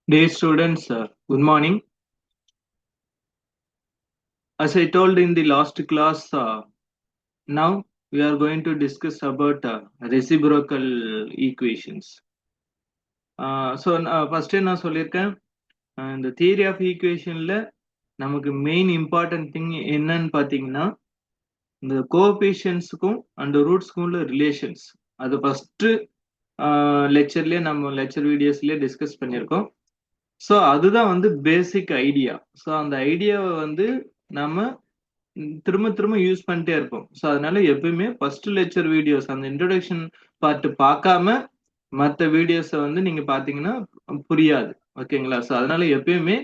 Dear students, good morning. As I told in the last class, now we are going to discuss about reciprocal equations. First நான் சொல்லியிருக்கேன் இந்த theory of ஈக்குவேஷன்ல நமக்கு main important thing என்னன்னு பார்த்தீங்கன்னா இந்த கோஎஃபிஷியன்ட்ஸுக்கும் அந்த ரூட்ஸ்க்கும் உள்ள ரிலேஷன்ஸ். அது ஃபர்ஸ்ட் லெக்சர்லயே நம்ம லெக்சர் வீடியோஸ்லயே டிஸ்கஸ் பண்ணியிருக்கோம். ஸோ அதுதான் வந்து பேசிக் ஐடியா. ஸோ அந்த ஐடியாவை வந்து நம்ம திரும்ப திரும்ப யூஸ் பண்ணிட்டே இருப்போம். ஸோ அதனால எப்பயுமே ஃபர்ஸ்ட் லெக்சர் வீடியோஸ் அந்த இன்ட்ரோடக்ஷன் பார்ட் பார்க்காம மற்ற வீடியோஸை வந்து நீங்க பாத்தீங்கன்னா புரியாது. ஓகேங்களா? ஸோ அதனால எப்பயுமே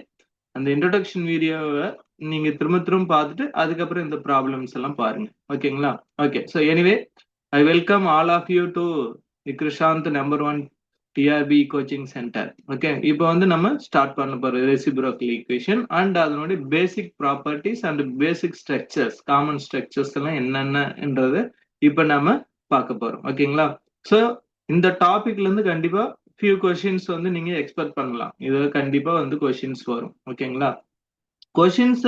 அந்த இன்ட்ரோடக்ஷன் வீடியோவை நீங்க திரும்ப திரும்ப பார்த்துட்டு அதுக்கப்புறம் இந்த ப்ராப்ளம்ஸ் எல்லாம் பாருங்க. ஓகேங்களா? Okay. So anyway I welcome all of you to Krishanth number 1 TRP coaching centre. Okay, இப்போ வந்து நம்ம ஸ்டார்ட் பண்ண போறோம் ரெசிப்ரோக்கல் ஈக்குவேஷன் அண்ட் அதனுடைய பேசிக் properties and basic structures, common structures எல்லாம் என்னென்னன்றத இப்போ நம்ம பார்க்க போறோம். ஓகேங்களா? ஸோ இந்த டாபிக்ல இருந்து கண்டிப்பா ஃபியூ கொஸ்டின்ஸ் வந்து நீங்க எக்ஸ்பெக்ட் பண்ணலாம். இது கண்டிப்பா வந்து கொஸ்டின்ஸ் வரும். ஓகேங்களா? கொஸ்டின்ஸ்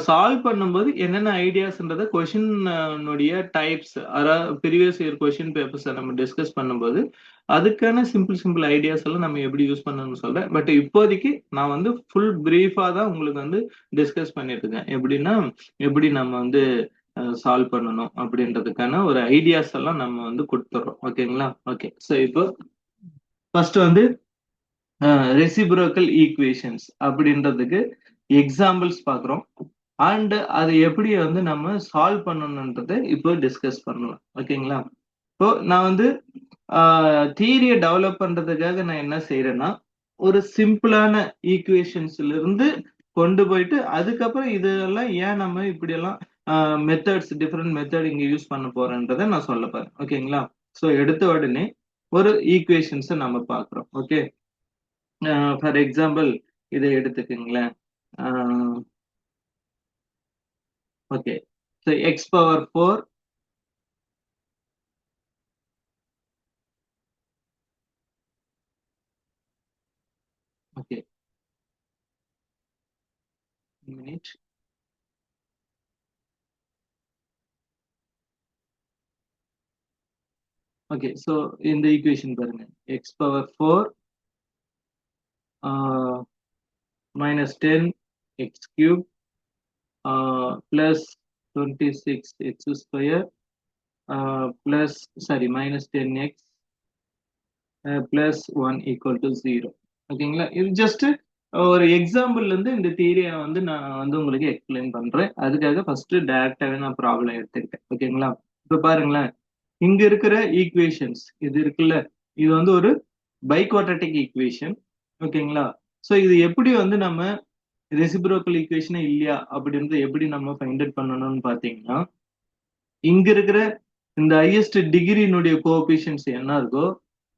சால்வ் பண்ணும்போது என்னென்ன ஐடியாஸ்ன்றத கொஸ்டினுடைய டைப்ஸ், அதாவது ப்ரீவியஸ் இயர் கொஸ்டின் பேப்பர்ஸை நம்ம டிஸ்கஸ் பண்ணும்போது அதுக்கான சிம்பிள் ஐடியாஸ் எல்லாம் நம்ம எப்படி யூஸ் பண்ணணும்னு சொல்றேன். பட் இப்போதைக்கு நான் வந்து ஃபுல் பிரீஃபா தான் உங்களுக்கு வந்து டிஸ்கஸ் பண்ணிட்டு இருக்கேன். எப்படின்னா எப்படி நம்ம வந்து சால்வ் பண்ணணும் அப்படின்றதுக்கான ஒரு ஐடியாஸ் எல்லாம் நம்ம வந்து கொடுத்துறோம். ஓகேங்களா? ஓகே. ஸோ இப்போ ஃபர்ஸ்ட் வந்து ரெசிப்ரோக்கல் ஈக்குவேஷன்ஸ் அப்படின்றதுக்கு எக்ஸாம்பிள்ஸ் பார்க்குறோம் அண்ட் அதை எப்படி வந்து நம்ம சால்வ் பண்ணணுன்றதை இப்போ டிஸ்கஸ் பண்ணலாம். ஓகேங்களா? இப்போ நான் வந்து தியரியை டெவலப் பண்றதுக்காக நான் என்ன செய்யறேன்னா ஒரு சிம்பிளான ஈக்குவேஷன்ஸ்ல இருந்து கொண்டு போயிட்டு அதுக்கப்புறம் இதெல்லாம் ஏன் நம்ம இப்படி எல்லாம் மெத்தட்ஸ், டிஃப்ரெண்ட் மெத்தட் இங்க யூஸ் பண்ண போறேன்றதை நான் சொல்ல போறேன். ஓகேங்களா? ஸோ எடுத்த உடனே ஒரு ஈக்குவேஷன்ஸை நம்ம பார்க்குறோம். ஓகே, ஃபார் எக்ஸாம்பிள் இதை எடுத்துக்கங்களேன். Okay, so x power 4 okay minute. Okay, so இந்த ஈக்குவேஷன் பாருங்க, x power 4 minus 10 x cube plus 26 x square plus sorry minus 10x plus 1 equal to 0. ஓகேங்களா? இது ஜஸ்ட் ஒரு எக்ஸாம்பிள்ல இருந்து இந்த தியரியை வந்து நான் வந்து உங்களுக்கு எக்ஸ்பிளைன் பண்றேன். அதுக்காக ஃபர்ஸ்ட் டைரக்டாவே நான் ப்ராப்ளம் எடுத்துக்கிட்டேன். ஓகேங்களா? இப்ப பாருங்களேன், இங்க இருக்கிற ஈக்குவேஷன்ஸ் இது இருக்குல்ல, இது வந்து ஒரு பைக்வாட்ரட்டிக் ஈக்குவேஷன். ஓகேங்களா? ஸோ இது எப்படி வந்து நம்ம ரெசிப்ரோக்கல் ஈக்குவேஷனே இல்லையா அப்படின்றது எப்படி நம்ம ஃபைண்ட் அவுட் பண்ணணும்னு பாத்தீங்கன்னா, இங்க இருக்கிற இந்த ஹையஸ்ட் டிகிரியினுடைய கோஎஃபிஷியன்ட்ஸ் என்ன இருக்கோ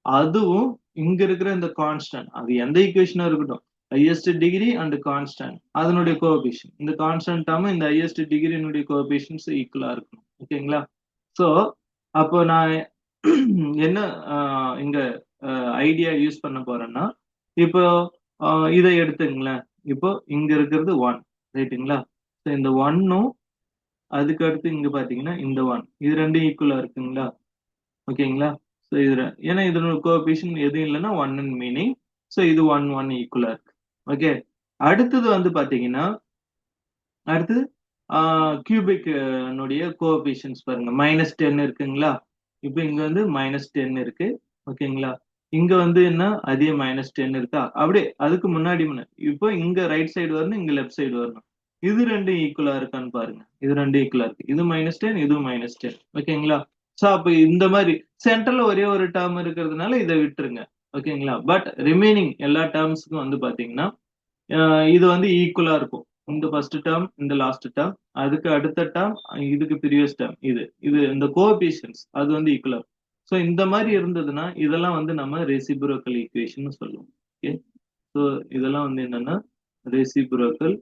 அதுவும் இங்க இருக்கிற இந்த கான்ஸ்டன்ட், அது எந்த ஈக்குவேஷனா இருக்கட்டும், ஹையஸ்ட் டிகிரி அண்ட் கான்ஸ்டன்ட் அதனுடைய கோஎஃபிஷியன்ட், இந்த கான்ஸ்டன்டாம இந்த ஹையஸ்ட் டிகிரியினுடைய கோஎஃபிஷியன்ட்ஸ் ஈக்குவலா இருக்கணும். ஓகேங்களா? ஸோ அப்போ நான் என்ன இங்க ஐடியா யூஸ் பண்ண போறேன்னா, இப்போ இதை எடுத்துங்களேன். இப்போ இங்க இருக்கிறது 1, ரைட்டுங்களா? ஸோ இந்த 1ம் அதுக்கு அடுத்து இங்க பாத்தீங்கன்னா இந்த 1, இது ரெண்டும் ஈக்குவலா இருக்குங்களா? ஓகேங்களா? ஸோ இது ஏன்னா இதனோட கோஎஃபிஷியன்ட் எதுவும் இல்லைன்னா 1 மீனிங். ஸோ இது 1 ஈக்குவலா இருக்கு. ஓகே, அடுத்தது வந்து பாத்தீங்கன்னா அடுத்து கியூபிக் கோஎஃபிஷியன்ட்ஸ் பாருங்க, -10 இருக்குங்களா? இப்போ இங்க வந்து -10 இருக்கு. ஓகேங்களா? இங்க வந்து என்ன அதே -10 இருக்கா? அப்படியே அதுக்கு முன்னாடி இப்போ இங்க ரைட் சைடு வரணும், இங்க லெஃப்ட் சைடு வரணும். இது ரெண்டும் ஈக்குவலா இருக்கான்னு பாருங்க. இது ரெண்டும் ஈக்குவலா இருக்கு. இது -10, இது -10. ஓகேங்களா? சோ அப்ப இந்த மாதிரி சென்டர்ல ஒரே ஒரு டேர்ம் இருக்கிறதுனால இதை விட்டுருங்க. ஓகேங்களா? பட் ரிமைனிங் எல்லா டேர்ம்ஸ்க்கும் வந்து பாத்தீங்கன்னா இது வந்து ஈக்குவலா இருக்கும். இந்த ஃபர்ஸ்ட் டேர்ம், இந்த லாஸ்ட் டேர்ம், அதுக்கு அடுத்த டேர்ம், இதுக்கு ப்ரீவியஸ் டேர்ம், இது இது இந்த கோஎஃபிஷியன்ட்ஸ் அது வந்து ஈக்குவலா இருக்கும். ஸோ இந்த மாதிரி இருந்ததுன்னா இதெல்லாம் வந்து நம்ம ரெசிப்ரோக்கல் ஈக்குவேஷன் சொல்லுவோம். ஓகே, ஸோ இதெல்லாம் வந்து என்னன்னா reciprocal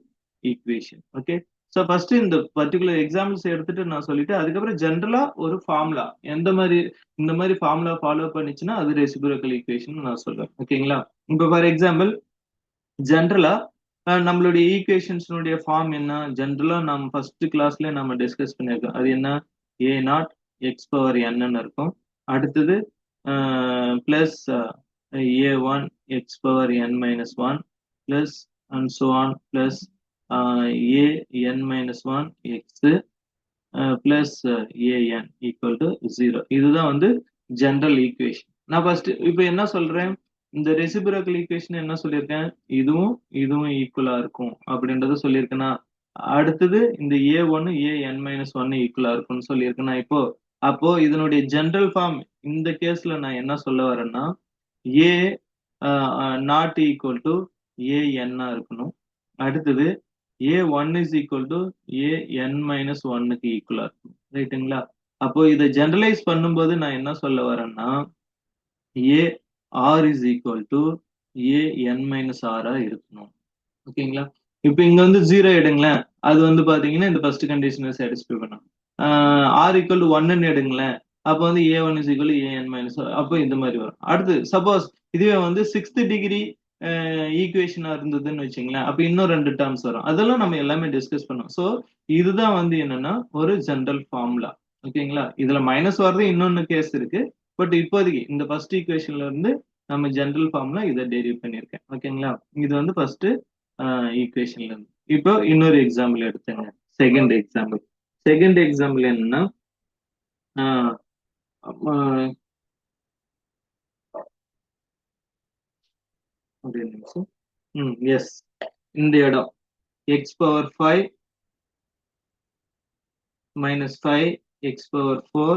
equation. Okay, so first இந்த பர்டிகுலர் எக்ஸாம்பிள்ஸ் எடுத்துட்டு நான் சொல்லிட்டு அதுக்கப்புறம் ஜென்ரலா ஒரு ஃபார்முலா எந்த மாதிரி இந்த மாதிரி ஃபார்முலா ஃபாலோ பண்ணிச்சுன்னா அது ரெசிப்ரோக்கல் ஈக்குவேஷன் நான் சொல்றேன். ஓகேங்களா? இப்போ ஃபார் எக்ஸாம்பிள் ஜென்ரலா நம்மளுடைய ஈக்குவேஷன்ஸ்னுடைய ஃபார்ம் என்ன? ஜென்ரலா நம்ம ஃபர்ஸ்ட் கிளாஸ்ல நம்ம டிஸ்கஸ் பண்ணியிருக்கோம். அது என்ன? ஏ நாட் எக்ஸ் பவர் என்னு இருக்கும். அடுத்தது plus a one x power n minus one plus and so on plus A N minus one X plus AN equal to 0. இதுதான் வந்து ஜெனரல் ஈக்குவேஷன். நான் ஃபர்ஸ்ட் இப்போ என்ன சொல்றேன்? இந்த ரெசிப்ரோக்கல் ஈக்குவேஷன் என்ன சொல்லியிருக்கேன்? இதுவும் இதுவும் ஈக்குவலா இருக்கும் அப்படின்றத சொல்லியிருக்கேன்னா, அடுத்தது இந்த ஏ ஒன்னு ஏ என் மைனஸ் ஒன்னு ஈக்குவலா இருக்கும்னு சொல்லியிருக்கேன்னா, அப்போ இதனுடைய ஜெனரல் ஃபார்ம் இந்த கேஸ்ல நான் என்ன சொல்ல வரேன்னா, a not equal to a என்னா இருக்கணும். அடுத்தது a one is equal to A N minus ஒன்னுக்கு ஈக்குவலா இருக்கும். ரைட்டுங்களா? அப்போ இதை ஜெனரலைஸ் பண்ணும்போது நான் என்ன சொல்ல வரேன்னா, A R is equal to A N minus ஆரா இருக்கணும். ஓகேங்களா? இப்போ இங்க வந்து 0 எடுங்களேன். அது வந்து பாத்தீங்கன்னா இந்த ஃபர்ஸ்ட் கண்டிஷனை சாட்டிஸ்ஃபை பண்ணும். ஆர் ஈக்குவல் டு ஒன்னு எடுங்களேன். அப்போ வந்து a one is equal A N minus, அப்போ இந்த மாதிரி வரும். அடுத்து சப்போஸ் இதுவே வந்து 6th டிகிரி ஈக்குவேஷனா இருந்ததுன்னு வச்சுங்களேன், அப்ப இன்னும் 2 டேர்ம்ஸ் வரும். அதெல்லாம் நம்ம எல்லாமே டிஸ்கஸ் பண்ணோம். சோ இதுதான் வந்து என்னன்னா ஒரு ஜெனரல் ஃபார்முலா. ஓகேங்களா? இதுல மைனஸ் வர்றது இன்னொன்னு கேஸ் இருக்கு. பட் இப்போதைக்கு இந்த ஃபர்ஸ்ட் ஈக்குவேஷன்ல இருந்து நம்ம ஜெனரல் ஃபார்முலா இதை டெரிவ் பண்ணியிருக்கேன். ஓகேங்களா? இது வந்து ஃபர்ஸ்ட் ஈக்குவேஷன்ல இருந்து. இப்போ இன்னொரு எக்ஸாம்பிள் எடுத்துங்க. Second example. செகண்ட் எக்ஸாம்பிள் என்னன்னா, ஆஹ் ஆஹ் ஒரு நிமிஷம். எஸ், இந்த இடம் X power 5 minus 5x power 4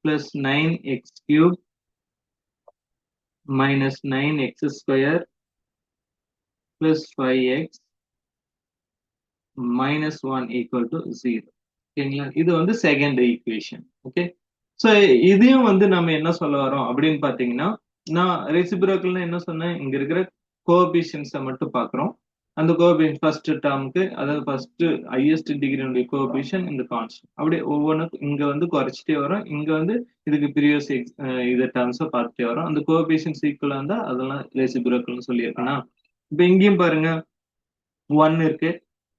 plus 9x cube minus 9x square plus 5x minus 1 equal to 0. ஓகேங்களா? இது வந்து செகண்ட் ஈக்குவேஷன். ஓகே, ஸோ இதையும் வந்து நம்ம என்ன சொல்ல வரோம் அப்படின்னு பாத்தீங்கன்னா, நான் ரெசிப்ரோக்கல்னா என்ன சொன்னேன்? இங்க இருக்கிற கோஎபிஷியன்ஸை மட்டும் பாக்குறோம். அந்த கோஎபிஷியன் ஃபர்ஸ்ட் டேர்முக்கு, அதாவது ஃபர்ஸ்ட் ஹையஸ்ட் டிகிரியுடைய கோஎபிஷியன் இந்த கான்ஸ்டன்ட் அப்படியே ஒவ்வொன்றுக்கும் இங்க வந்து குறைச்சிட்டே வரும். இங்க வந்து இதுக்கு ப்ரீவியஸ் இது டேர்ம்ஸை பார்த்துட்டே வரும். அந்த கோஎபிஷியன்ஸ் ஈக்குவலா இருந்தா அதெல்லாம் ரெசிப்ரோக்கல்னு சொல்லியிருக்கேன்னா, இப்ப இங்கேயும் பாருங்க 1 இருக்கு.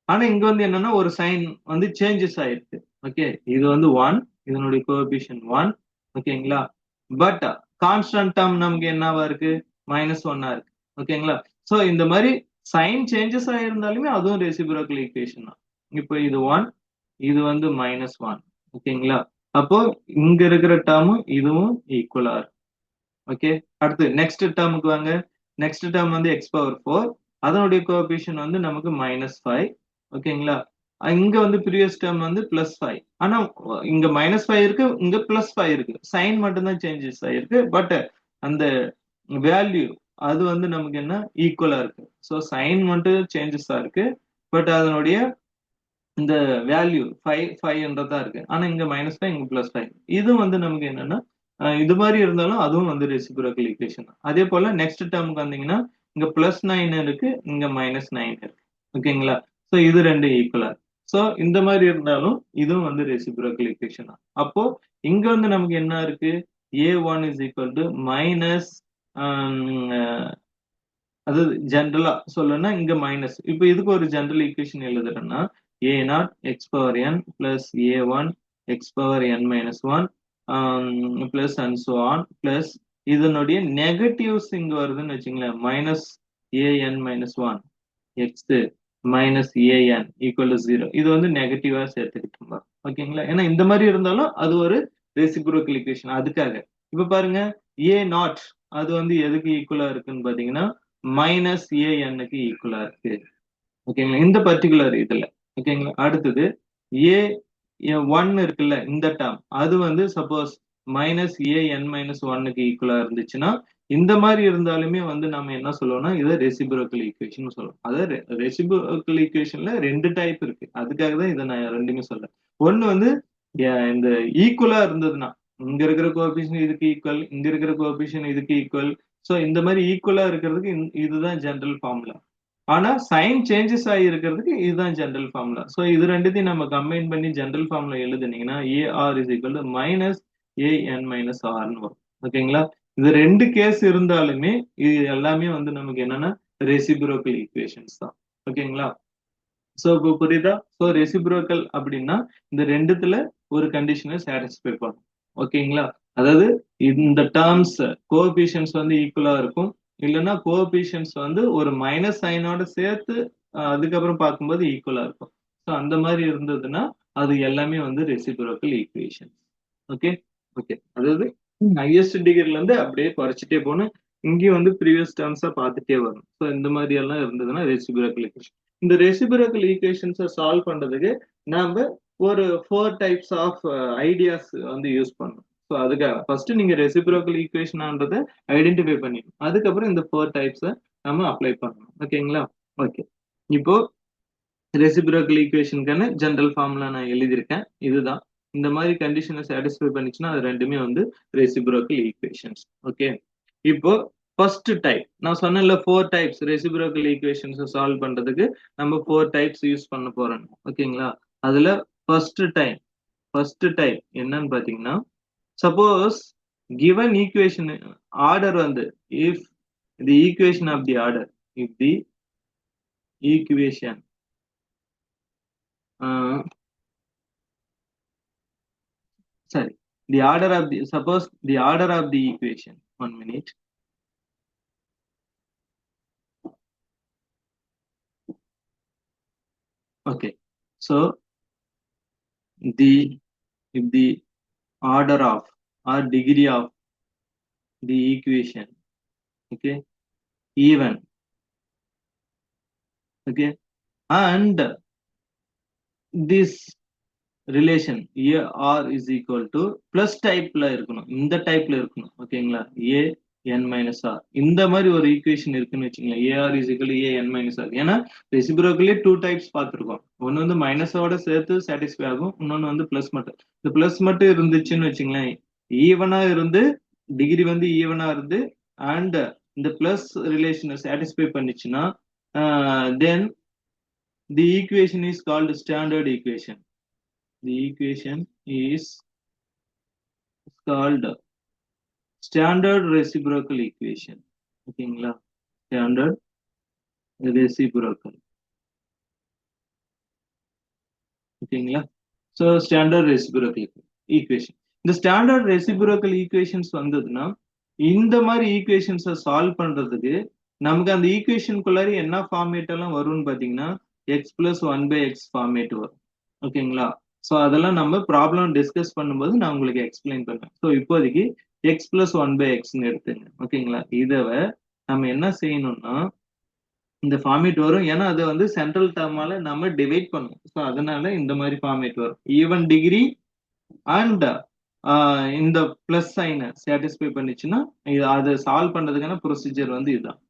ஆனா இங்க வந்து என்னன்னா ஒரு சைன் வந்து சேஞ்சஸ் ஆயிருக்கு. ஓகே, இது வந்து 1, இதனுடைய கோஎபிஷியன்ட் 1. ஓகேங்களா? பட் கான்ஸ்டன்ட் டேர்ம் நமக்கு என்னவா இருக்கு? -1 இருக்கு. ஓகேங்களா? சோ இந்த மாதிரி சைன் சேஞ்சஸ் ஆயிருந்தாலுமே அதுவும் ரெசிப்ரோக்கல் ஈக்குவேஷன் தான். இப்போ இது 1, இது வந்து -1. ஓகேங்களா? அப்போ இங்க இருக்கிற டேர்மும் இதுவும் ஈக்குவலா இருக்கு. ஓகே, அடுத்து நெக்ஸ்ட் டேர்முக்கு வாங்க. நெக்ஸ்ட் டேர்ம் வந்து எக்ஸ் பவர் 4, அதனுடைய கோஎபிஷியன்ட் வந்து நமக்கு -5. ஓகேங்களா? இங்க வந்து ப்ரீவியஸ் டேர்ம் வந்து +5. ஆனா இங்க -5 இருக்கு, இங்க +5 இருக்கு. சைன் மட்டும் தான் சேஞ்சஸ் ஆயிருக்கு. பட் அந்த வேல்யூ அது வந்து நமக்கு என்ன ஈக்குவலா இருக்கு. ஸோ சைன் மட்டும் சேஞ்சஸ் இருக்கு. பட் அதனுடைய இந்த வேல்யூ 5ன்றதா இருக்கு. ஆனா இங்க -5, இங்க +5. இது வந்து நமக்கு என்னன்னா இது மாதிரி இருந்தாலும் அதுவும் வந்து ரெசிப்ரோக்கல் ஈக்குவேஷன் தான். அதே போல நெக்ஸ்ட் டேர்முக்கு வந்தீங்கன்னா, இங்க +9 இருக்கு, இங்க -9 இருக்கு. ஓகேங்களா? சோ இது ரெண்டு ஈக்குவலா இருக்கு. சோ இந்த மாதிரி இருந்தாலும் இதுவும் வந்து ரெசிப்ரோக்கல் ஈக்குவேஷன் தான். அப்போ இங்க வந்து நமக்கு என்ன இருக்கு? a1 is equal to minus அதாவது ஜென்ரலா சொல்லணும்னா இங்க மைனஸ். இப்போ இதுக்கு ஒரு ஜெனரல் ஈக்குவேஷன் எழுதுறேன்னா, a not x power n plus a one x power n minus one plus and so on plus இதனுடைய நெகட்டிவ்ஸ் இங்க வருதுன்னு வச்சுங்களேன், minus a n minus one x minus a n equal to 0. இது வந்து நெகட்டிவா சேர்த்துக்கிட்டோம். ஓகேங்களா? ஏன்னா இந்த மாதிரி இருந்தாலும் அது ஒரு ரெசிப்ரோக்கல் ஈக்குவேஷன். அதுக்காக இப்ப பாருங்க, ஏ நாட் அது வந்து எதுக்கு ஈக்குவலா இருக்குன்னு பாத்தீங்கன்னா -an-க்கு ஈக்குவலா இருக்கு. ஓகேங்களா? இந்த பர்டிகுலர் இதுல. ஓகேங்களா? அடுத்தது ஏ ஒன் இருக்குல்ல, இந்த டேர்ம் அது வந்து சப்போஸ் -an-1க்கு ஈக்குவலா இருந்துச்சுன்னா, இந்த மாதிரி இருந்தாலுமே வந்து நம்ம என்ன சொல்லுவோம்னா இதை ரெசிப்ரோக்கல் ஈக்குவேஷன் சொல்லுவோம். அதாவது ரெசிப்ரோக்கல் ஈக்குவேஷன்ல 2 டைப் இருக்கு. அதுக்காக தான் இதை நான் ரெண்டுமே சொல்றேன். ஒண்ணு வந்து இந்த ஈக்குவலா இருந்ததுன்னா, இங்க இருக்கிற கோஎபிஷியன்ட் இதுக்கு ஈக்குவல், இங்க இருக்கிற கோஎபிஷியன்ட் இதுக்கு ஈக்குவல். சோ இந்த மாதிரி ஈக்குவலா இருக்கிறதுக்கு இதுதான் ஜெனரல் ஃபார்முலா. ஆனா சைன் சேஞ்சஸ் ஆகி இருக்கிறதுக்கு இதுதான் ஜெனரல் ஃபார்முலா. சோ இது ரெண்டுத்தையும் நம்ம கம்பைன் பண்ணி ஜெனரல் ஃபார்முலா எழுதுனீங்கன்னா a r is equal to minus a n minus ஆர்னு வரும். ஓகேங்களா? இந்த ரெண்டு கேஸ் இருந்தாலுமே இது எல்லாமே வந்து நமக்கு என்னன்னா ரெசிப்ரோக்கல் ஈக்குவேஷன்ஸ் தான். ஓகேங்களா? சோ இப்போ புரியுதா? சோ ரெசிப்ரோக்கல் அப்படின்னா இந்த ரெண்டுத்துல ஒரு கண்டிஷனை சாட்டிஸ்ஃபை பண்ணும். ஓகேங்களா? அதாவது இந்த டேர்ம்ஸ் கோஎஃபிஷியன்ட்ஸ் வந்து ஈக்குவலா இருக்கும். இல்லைன்னா கோஎஃபிஷியன்ட்ஸ் வந்து ஒரு மைனஸ் சைனோட சேர்த்து அதுக்கப்புறம் பார்க்கும்போது ஈக்குவலா இருக்கும். ஸோ அந்த மாதிரி இருந்ததுன்னா அது எல்லாமே வந்து ரெசிப்ரோக்கல் ஈக்குவேஷன். Okay okay. அதாவது ஹையஸ்ட் டிகிரில இருந்து அப்படியே குறைச்சிட்டே போகணும். இங்கேயும் வந்து ப்ரீவியஸ் டேர்ம்ஸா பார்த்துட்டே வரணும். ஸோ இந்த மாதிரி எல்லாம் இருந்ததுன்னா ரெசிப்ரோக்கல் ஈக்குவேஷன். இந்த ரெசிப்ரோக்கல் ஈக்குவேஷன்ஸை சால்வ் பண்றதுக்கு நாம ஒரு 4 டைப்ஸ் ஆஃப் ஐடியாஸ் வந்து யூஸ் பண்ணணும். ஸோ அதுக்காக ஃபர்ஸ்ட் நீங்க ரெசிப்ரோக்கல் ஈக்குவேஷனான்றதை ஐடென்டிஃபை பண்ணிடணும். அதுக்கப்புறம் இந்த 4 டைப்ஸை நம்ம அப்ளை பண்ணணும். ஓகேங்களா? ஓகே. இப்போ ரெசிப்ரோக்கல் ஈக்குவேஷனுக்கான ஜெனரல் ஃபார்முலா நான் எழுதியிருக்கேன். இதுதான். இந்த மாதிரி கண்டிஷனை சாட்டிஸ்ஃபை பண்ணிச்சுன்னா அது ரெண்டுமே வந்து ரெசிப்ரோக்கல் ஈக்குவேஷன்ஸ். ஓகே. இப்போ ஃபர்ஸ்ட் டைப் நான் சொன்னேன்ல 4 டைப்ஸ் ரெசிப்ரோக்கல் ஈக்குவேஷன்ஸ் சால்வ் பண்றதுக்கு நம்ம 4 டைப்ஸ் யூஸ் பண்ண போறோம். ஓகேங்களா? அதுல ஃபர்ஸ்ட் டைப் என்னன்னு பாத்தீங்கன்னா, சப்போஸ் given ஈக்குவேஷன் ஆர்டர் வந்து if the equation of the order if the equation sorry the order of the suppose the order of the equation 1 minute. Okay, so the if the order of or degree of the equation, okay, even, okay, and this relation AR is equal to plus டைப்ல இருக்கணும். இந்த டைப்ல இருக்கணும். ஓகேங்களா? ஏ என் minus R இந்த மாதிரி ஒரு equation இருக்குன்னு வச்சுங்களேன். AR is equal A N minus R. ஏன்னா ரெசிப்ரோக்கலே 2 டைப்ஸ் பார்த்துருக்கோம். ஒன்னு வந்து மைனஸோட சேர்த்து சாட்டிஸ்ஃபை ஆகும். இன்னொன்னு வந்து பிளஸ் மட்டும். இந்த பிளஸ் மட்டும் இருந்துச்சுன்னு வச்சுங்களேன், ஈவனா இருந்து டிகிரி வந்து ஈவனா இருந்து அண்ட் இந்த பிளஸ் ரிலேஷனை சாட்டிஸ்ஃபை பண்ணிச்சுன்னா then the equation is called standard equation. The equation is called standard reciprocal equation. ஓகேங்களா? standard reciprocal. ஓகேங்களா? so standard reciprocal equation. இந்த standard reciprocal equations வந்ததுன்னா இந்த மாதிரி ஈக்குவேஷன்ஸை சால்வ் பண்றதுக்கு நமக்கு அந்த ஈக்குவேஷனுக்குள்ளார என்ன ஃபார்மேட் எல்லாம் வரும்னு பாத்தீங்கன்னா எக்ஸ் பிளஸ் 1/x ஃபார்மேட் வரும். ஓகேங்களா? ஸோ அதெல்லாம் நம்ம ப்ராப்ளம் டிஸ்கஸ் பண்ணும்போது நான் உங்களுக்கு எக்ஸ்பிளைன் பண்றேன். ஸோ இப்போதைக்கு எக்ஸ் பிளஸ் 1/xன்னு எடுத்துங்க. ஓகேங்களா? இதை நம்ம என்ன செய்யணும்னா இந்த ஃபார்மேட் வரும். ஏன்னா அதை வந்து சென்ட்ரல் டேர்மால நம்ம டிவைட் பண்ணுவோம். ஸோ அதனால இந்த மாதிரி ஃபார்மேட் வரும். ஈவன் டிகிரி அண்ட் இந்த பிளஸ் சைனை சாட்டிஸ்ஃபை பண்ணிச்சுன்னா அதை சால்வ் பண்றதுக்கான ப்ரொசீஜர் வந்து இதுதான்.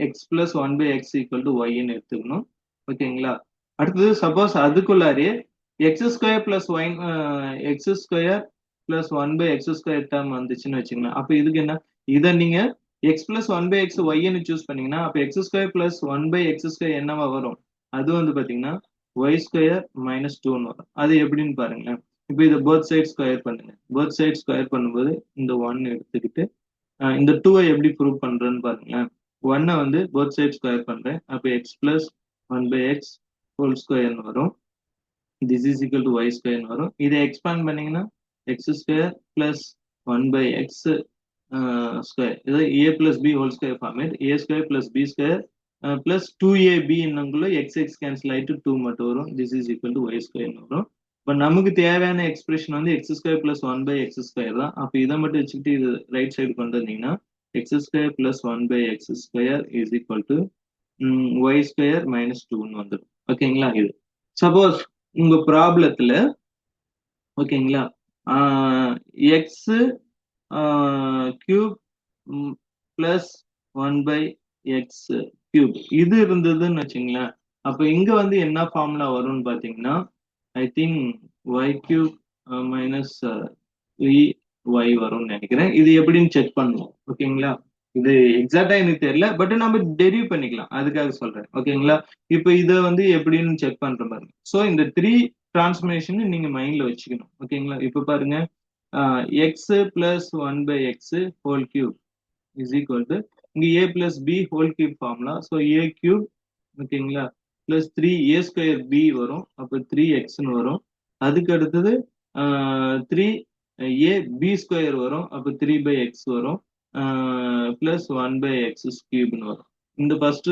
X plus 1/x equal to ஒய்ன்னு எடுத்துக்கணும். ஓகேங்களா? அடுத்தது சப்போஸ் அதுக்குள்ளாரே x square plus y x square plus 1/x² term வந்துச்சுன்னு வச்சுக்கலாம். அப்ப இதுக்கு என்ன, இதை நீங்க எக்ஸ் பிளஸ் 1/x ஒய்ன்னு சூஸ் பண்ணீங்கன்னா அப்ப x² பிளஸ் 1/x² என்னவா வரும்? அது வந்து பாத்தீங்கன்னா y² மைனஸ் 2ன்னு வரும். அது எப்படின்னு பாருங்களேன். இப்போ இதை போத் சைட் ஸ்கொயர் பண்ணுங்க. போத் சைட் ஸ்கொயர் பண்ணும்போது இந்த 1 எடுத்துக்கிட்டு இந்த 2ஐ எப்படி ப்ரூவ் பண்றேன்னு பாருங்களேன். 1ஐ வந்து போத் சைட் ஸ்கொயர் பண்றேன். அப்ப எக்ஸ் பிளஸ் 1/x ஹோல் ஸ்கொயர்னு வரும். this is equal to y² வரும். இதை எக்ஸ்பேண்ட் பண்ணீங்கன்னா x² பிளஸ் 1/x ஸ்கொயர். இது a plus b whole square format. a² plus b² plus 2ab என்னங்குள்ள x cancel ஆயிட்டு 2 மட்டும் வரும். this is equal to y² வரும். இப்போ நமக்கு தேவையான எக்ஸ்பிரஷன் வந்து x² பிளஸ் 1/x² தான். அப்போ இதை மட்டும் வச்சுக்கிட்டு இது ரைட் சைடு கொண்டு வந்தீங்கன்னா x² plus 1/x² is equal to y² minus 2ன்னு வந்துடும். ஓகேங்களா? இது சப்போஸ் உங்க ப்ராப்ளத்துல ஓகேங்களா எக்ஸ் கியூப் பிளஸ் 1/x³ இது இருந்ததுன்னு வச்சுங்களேன். அப்ப இங்க வந்து என்ன ஃபார்முலா வரும்னு பாத்தீங்கன்னா I think y³ minus 3y வரும்னு நினைக்கிறேன். இது எப்படின்னு செக் பண்ணுவோம். ஓகேங்களா? இது எக்ஸாக்டா எனக்கு தெரியல, பட் நம்ம டெரிவ் பண்ணிக்கலாம். அதுக்காக சொல்றேன். ஓகேங்களா? இப்போ இதை வந்து எப்படின்னு செக் பண்ற பாருங்க. ஸோ இந்த 3 டிரான்ஸ்ஃபர்மேஷன் நீங்க மைண்ட்ல வச்சுக்கணும். ஓகேங்களா? இப்ப பாருங்க, x plus 1 by x whole cube is equal to இங்க a plus b whole cube formula. So a cube ஓகேங்களா பிளஸ் 3 a ஸ்கொயர் b வரும். அப்போ 3x வரும். அதுக்கு அடுத்தது 3 a b ஸ்கொயர் வரும். அப்போ 3 by x வரும். பிளஸ் 1 by x கியூப்னு வரும். இந்த ஃபர்ஸ்ட்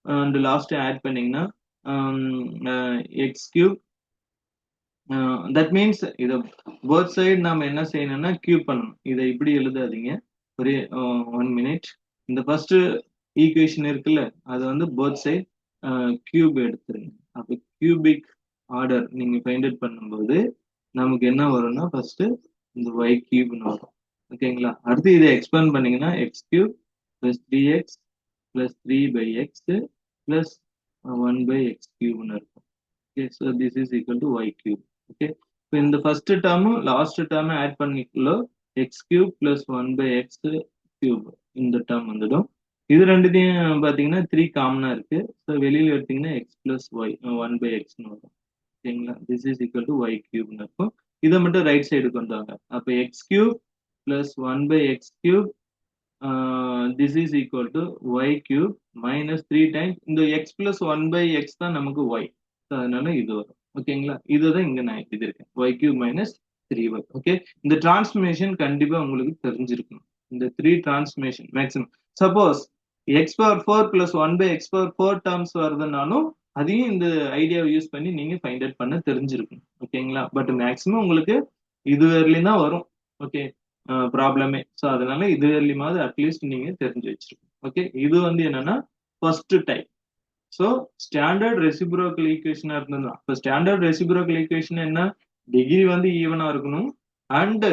அண்ட் லாஸ்ட் ஆட் பண்ணீங்கன்னா எக்ஸ் கியூப். தட் மீன்ஸ் இதை போத் சைடு நாம என்ன செய்யணும்னா கியூப் பண்ணணும். இதை இப்படி எழுதாதீங்க. ஒரே 1 minute. இந்த ஃபர்ஸ்ட் ஈக்குவேஷன் இருக்குல்ல அது வந்து போத் சைடு கியூப் எடுத்துருங்க. அப்போ கியூபிக் ஆர்டர் நீங்க ஃபைண்ட் அவுட் பண்ணும்போது நமக்கு என்ன வரும்னா ஃபர்ஸ்ட் இந்த ஒய் கியூப்னு வரும். ஓகேங்களா. அடுத்து இதை எக்ஸ்பேண்ட் பண்ணீங்கன்னா x cube plus 3x plus 3 by x plus 1 by x கியூப்னு இருக்கும். Okay, so this is equal to y cube. Okay, இப்போ இந்த ஃபர்ஸ்ட் டேர்மும் லாஸ்ட் டேர்மும் ஆட் பண்ணிக்கலோ x cube plus 1 by x cube இந்த டேர்ம் வந்துடும். இது ரெண்டுத்தையும் பார்த்தீங்கன்னா 3 காமனா இருக்கு. ஸோ வெளியில் எடுத்தீங்கன்னா எக்ஸ் பிளஸ் ஒய் 1 by xன்னு வரும். ஓகேங்களா. This is equal to y கியூப்னு இருக்கும். இதை மட்டும் ரைட் சைடு கொண்டு வாங்க. அப்போ x cube plus 1 by x cube this is equal to y cube minus 3 times இந்த எக்ஸ் பிளஸ் 1 by x தான் நமக்கு ஒய். ஸோ அதனால இது வரும். ஓகேங்களா. இதுதான் இங்க நான் எழுதியிருக்கேன் y cube minus 3y. Okay, இந்த டிரான்ஸ்ஃபர்மேஷன் கண்டிப்பா உங்களுக்கு தெரிஞ்சிருக்கணும். இந்த 3 transformation maximum. Suppose x power 4 plus 1 by x power 4 terms வருதுனாலும் அதையும் இந்த ஐடியாவை யூஸ் பண்ணி நீங்க ஃபைண்ட் அவுட் பண்ண தெரிஞ்சிருக்கணும். ஓகேங்களா. பட் மேக்ஸிமம் உங்களுக்கு இது வரலையும் தான் வரும். ஓகே, ப்ராப்ளமே. ஸோ அதனால இது வரலையுமாவது அட்லீஸ்ட் நீங்க தெரிஞ்சு வச்சிருக்கணும். ஓகே, இது வந்து என்னன்னா first type. So standard reciprocal ஈக்குவேஷனா இருந்தது. இப்போ ஸ்டாண்டர்ட் ரெசிப்ரோக்கல் ஈக்குவேஷன் என்ன, டிகிரி வந்து ஈவனா இருக்கணும் அண்ட்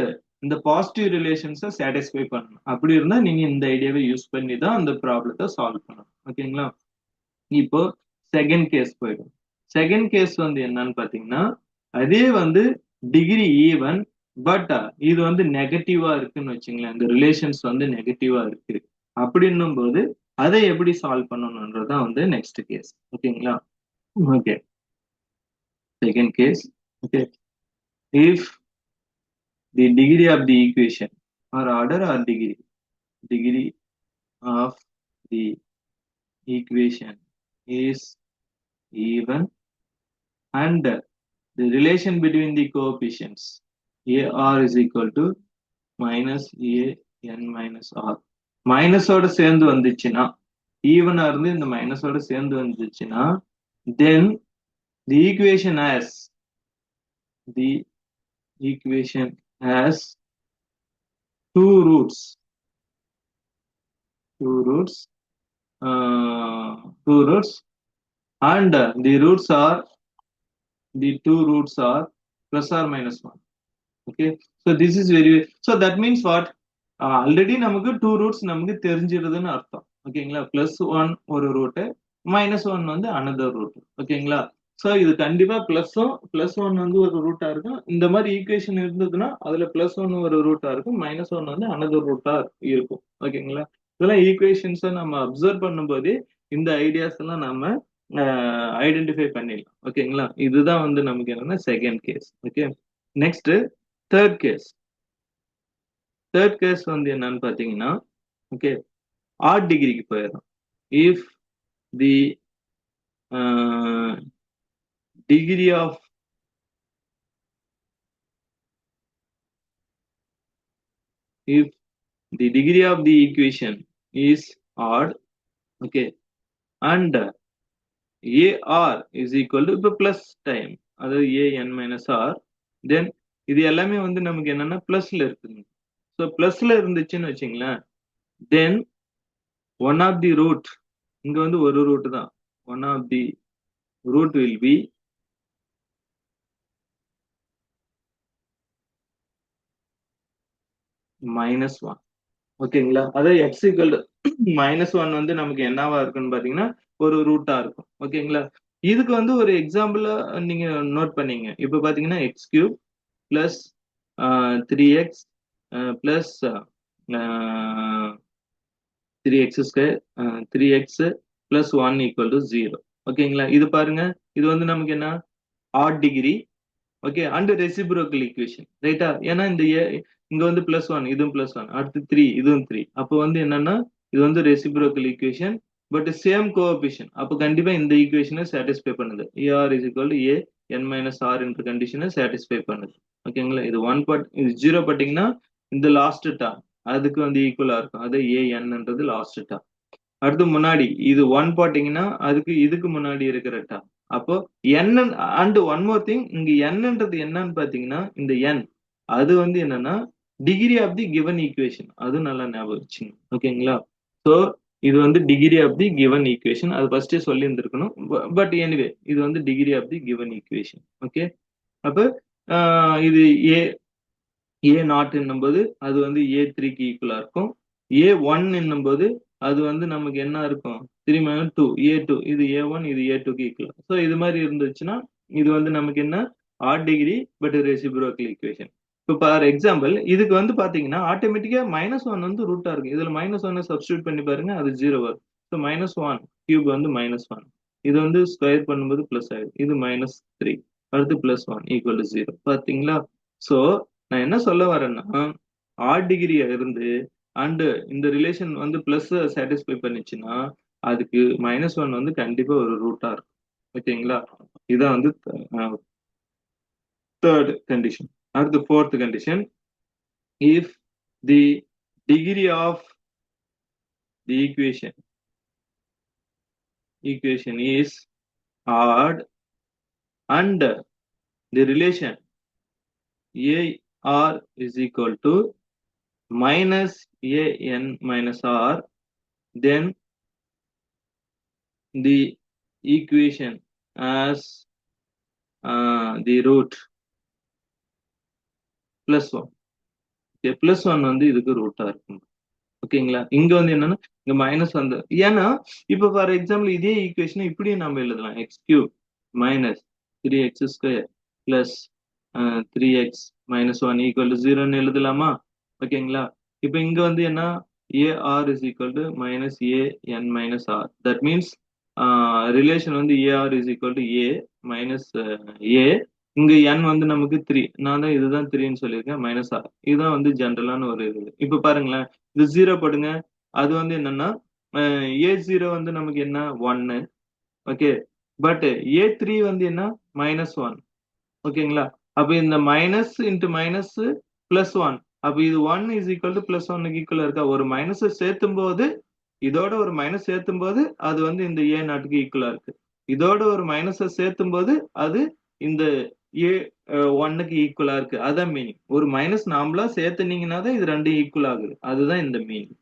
இந்த பாசிட்டிவ் ரிலேஷன்ஸை சாட்டிஸ்ஃபை பண்ணணும். அப்படி இருந்தா நீங்க இந்த ஐடியாவை யூஸ் பண்ணி தான் அந்த ப்ராப்ளத்தை சால்வ் பண்ணணும். ஓகேங்களா. இப்போ செகண்ட் கேஸ் போயிடும். செகண்ட் கேஸ் வந்து என்னன்னு பாத்தீங்கன்னா அதே வந்து டிகிரி ஈவன் பட் இது வந்து நெகட்டிவா இருக்குன்னு வச்சுங்களேன். இந்த ரிலேஷன்ஸ் வந்து நெகட்டிவா இருக்கு. அப்படின்னும் போது அதை எப்படி சால்வ் பண்ணணும்ன்றதான் வந்து நெக்ஸ்ட் கேஸ். ஓகேங்களா. Okay, second case. Okay, if the degree of the equation or order or degree of the equation is even and the relation between the coefficients ar is equal to minus an minus r. மைனஸோட சேர்ந்து வந்துச்சுன்னா ஈவனா இருந்து இந்த மைனஸோட சேர்ந்து வந்துச்சுன்னா then the equation has two roots and the two roots are plus or minus 1. Okay, so this is very, so that means what, already நமக்கு 2 roots நமக்கு தெரிஞ்சிருதுன்னு அர்த்தம். ஓகேங்களா. பிளஸ் 1 ஒரு ரூட்டு, மைனஸ் 1 வந்து அனதர் ரூட். ஓகேங்களா. ஸோ இது கண்டிப்பா plus 1 வந்து ஒரு ரூட்டா இருக்கும். இந்த மாதிரி ஈக்குவேஷன் இருந்ததுன்னா அதுல பிளஸ் 1 ஒரு ரூட்டா இருக்கும், மைனஸ் 1 வந்து அனதர் ரூட்டா இருக்கும். ஓகேங்களா. இதெல்லாம் ஈக்குவேஷன்ஸை நம்ம அப்சர்வ் பண்ணும்போதே இந்த ஐடியாஸ் எல்லாம் நம்ம ஐடென்டிஃபை பண்ணிடலாம். ஓகேங்களா. இதுதான் வந்து நமக்கு என்னன்னா second case. Okay, next third case. Third case வந்து என்னன்னு பாத்தீங்கன்னா ஓகே ஆட் டிகிரிக்கு போயிடும். If the degree of the equation is odd. Okay, and AR is equal to இப்போ பிளஸ் டைம், அதாவது AN minus R. தென் இது எல்லாமே வந்து நமக்கு என்னன்னா பிளஸ்ல இருக்குங்க. ஸோ பிளஸ்ல இருந்துச்சுன்னு வச்சுங்களேன், then one of the root, இங்க வந்து ஒரு ரூட் தான், one of the root will be -1. ஓகேங்களா. அதாவது எக்ஸ் ஈக்குவல் -1 வந்து நமக்கு என்னவா இருக்குன்னு பாத்தீங்கன்னா ஒரு ரூட்டா இருக்கும். ஓகேங்களா. இதுக்கு வந்து ஒரு எக்ஸாம்பிளா நீங்க நோட் பண்ணீங்க. இப்ப பாத்தீங்கன்னா X cube plus 3x plus 3x square 3x plus 1 equal to 0. ஓகேங்களா. இது பாருங்க, இது வந்து நமக்கு என்ன odd degree. Okay, and reciprocal equation ரைட்டா. ஏன்னா இந்த இங்க வந்து +1 இதுவும் +1 அடுத்து 3 இதுவும் 3 அப்போ வந்து என்னன்னா இது வந்து reciprocal equation but same coefficient அப்போ கண்டிப்பா இந்த ஈக்குவேஷனை சாட்டிஸ்ஃபை பண்ணுது AR is equal to A N minus R என்ற கண்டிஷனை சாட்டிஸ்ஃபை பண்ணுது ஓகேங்களா இது 1 பார்ட் இது 0 பார்த்தீங்கன்னா இந்த லாஸ்ட் டேர்ம் அதுக்கு வந்து ஈக்குவலா இருக்கும் அது ஏஎன்ன்றது லாஸ்ட் டேர்ம் அடுத்து முன்னாடி இது 1 போட்டீங்கன்னா அதுக்கு இதுக்கு முன்னாடி இருக்கிற டேர்ம் அப்போ n and one more thing இங்க என்னன்றது என்னன்னு பாத்தீங்கன்னா இந்த n அது வந்து என்னன்னா degree of the given equation அது நல்லா ஞாபகம் வச்சுங்க ஓகேங்களா சோ இது வந்து degree of the given equation அது ஃபர்ஸ்டே சொல்லி இருந்திருக்கணும் பட் எனிவே இது வந்து degree of the given equation okay அப்ப இது ஏ நாட் என்னும்போது அது வந்து A3க்கு ஈக்குவலா இருக்கும் A1 என்னும்போது அது வந்து நமக்கு என்ன இருக்கும் 3 மைனஸ் 2 A2 இது A1 இது A2க்கு ஈக்குவல் ஸோ இது மாதிரி இருந்துச்சுன்னா இது வந்து நமக்கு என்ன odd degree but reciprocal equation இப்போ ஃபார் எக்ஸாம்பிள் இதுக்கு வந்து பாத்தீங்கன்னா ஆட்டோமேட்டிக்கா -1 வந்து ரூட்டா இருக்கு இதுல -1 சப்ஸ்டியூட் பண்ணி பாருங்க அது 0 வரும் ஸோ -1 கியூப் வந்து -1 இது வந்து ஸ்கொயர் பண்ணும்போது பிளஸ் ஆயிடும் இது -3 அடுத்து +1 ஈக்குவல் டு 0 பாத்தீங்களா ஸோ நான் என்ன சொல்ல வரேன்னா ஆட் டிகிரியா இருந்து அண்ட் இந்த ரிலேஷன் வந்து பிளஸ் சாட்டிஸ்ஃபை பண்ணிச்சுன்னா அதுக்கு -1 வந்து கண்டிப்பா ஒரு ரூட்டா இருக்கும் ஓகேங்களா இதான் வந்து தேர்ட் கண்டிஷன் அடுத்து fourth condition if the degree of the equation is odd and the relation AR is equal to minus AN minus R, then the equation as the root +1. Okay, +1 வந்து இதுக்கு ரூட்டா இருக்கும் ஓகேங்களா இங்க வந்து என்னன்னா இங்க மைனஸ் வந்து ஏன்னா இப்ப ஃபார் எக்ஸாம்பிள் இதே ஈக்குவேஷன் இப்படியும் நம்ம எழுதலாம் x³ minus 3x² plus 3x -1 equal to 0ன்னு எழுதலாமா ஓகேங்களா இப்ப இங்க வந்து என்ன AR is equal to minus AN minus R that means relation வந்து AR is equal to A minus A இங்க n வந்து நமக்கு 3 நான் தான் இதுதான் 3ன்னு சொல்லியிருக்கேன் -R இதுதான் வந்து ஜென்ரலான ஒரு இது இப்ப பாருங்களேன் இது 0 போடுங்க அது வந்து என்னன்னா A0 வந்து நமக்கு என்ன 1 ஓகே பட் A3 வந்து என்ன -1 ஓகேங்களா அப்ப இந்த மைனஸ் இன்டு மைனஸ் +1 அப்ப இது 1 இஸ் ஈக்குவல் டு +1க்கு ஈக்குவலா இருக்கா ஒரு மைனஸ் சேர்த்தும் போது இதோட ஒரு மைனஸ் சேர்த்தும் போது அது வந்து இந்த A நாட்டுக்கு ஈக்குவலா இருக்கு இதோட ஒரு மைனஸை சேர்த்தும் போது அது இந்த A1க்கு ஈக்குவலா இருக்கு அதான் மீனிங் ஒரு மைனஸ் நாமளா சேர்த்துனீங்கன்னா தான் இது ரெண்டும் ஈக்குவல் ஆகுது அதுதான் இந்த மீனிங்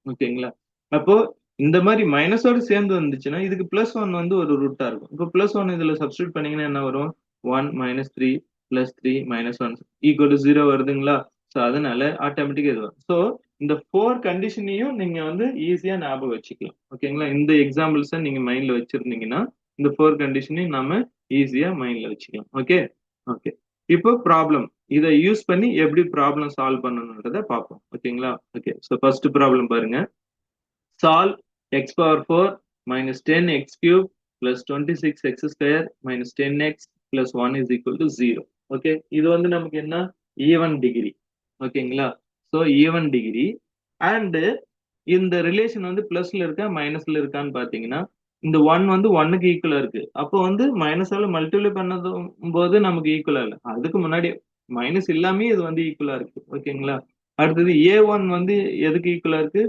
ஓகேங்களா அப்போ இந்த மாதிரி மைனஸோட சேர்ந்து வந்துச்சுன்னா இதுக்கு +1 வந்து ஒரு ரூட்டா இருக்கும் இப்போ +1 இதுல சப்ஸ்டியூட் பண்ணீங்கன்னா என்ன வரும் 1 -3 +3 -1 ஈக்குவல் டு 0 வருதுங்களா ஸோ அதனால ஆட்டோமேட்டிக்கா இது வரும் ஸோ இந்த 4 கண்டிஷனையும் நீங்க வந்து ஈஸியா ஞாபகம் வச்சுக்கலாம் ஓகேங்களா இந்த எக்ஸாம்பிள்ஸை நீங்க மைண்ட்ல வச்சிருந்தீங்கன்னா இந்த 4 கண்டிஷனையும் நாம ஈஸியா மைண்ட்ல வச்சுக்கலாம் ஓகே ஓகே இப்போ ப்ராப்ளம் இதை யூஸ் பண்ணி எப்படி ப்ராப்ளம் சால்வ் பண்ணணுன்றத பார்ப்போம் ஓகேங்களா ஓகே ஸோ ஃபர்ஸ்ட் ப்ராப்ளம் பாருங்க solve x⁴ minus 10x³ plus 26x² minus 10x plus 1 is equal to 0 okay இது வந்து நமக்கு என்ன ஈவன் டிகிரி ஓகேங்களா ஸோ ஈவன் டிகிரி அண்ட் இந்த ரிலேஷன் வந்து பிளஸ்ல இருக்கா மைனஸ்ல இருக்கான்னு பாத்தீங்கன்னா இந்த 1 வந்து 1க்கு ஈக்குவலா இருக்கு அப்போ வந்து மைனஸால மல்டிப்ளை பண்ணதும் போது நமக்கு ஈக்குவலா இல்லை அதுக்கு முன்னாடி மைனஸ் இல்லாமே இது வந்து ஈக்குவலா இருக்கு ஓகேங்களா அடுத்தது A1 வந்து எதுக்கு ஈக்குவலா இருக்கு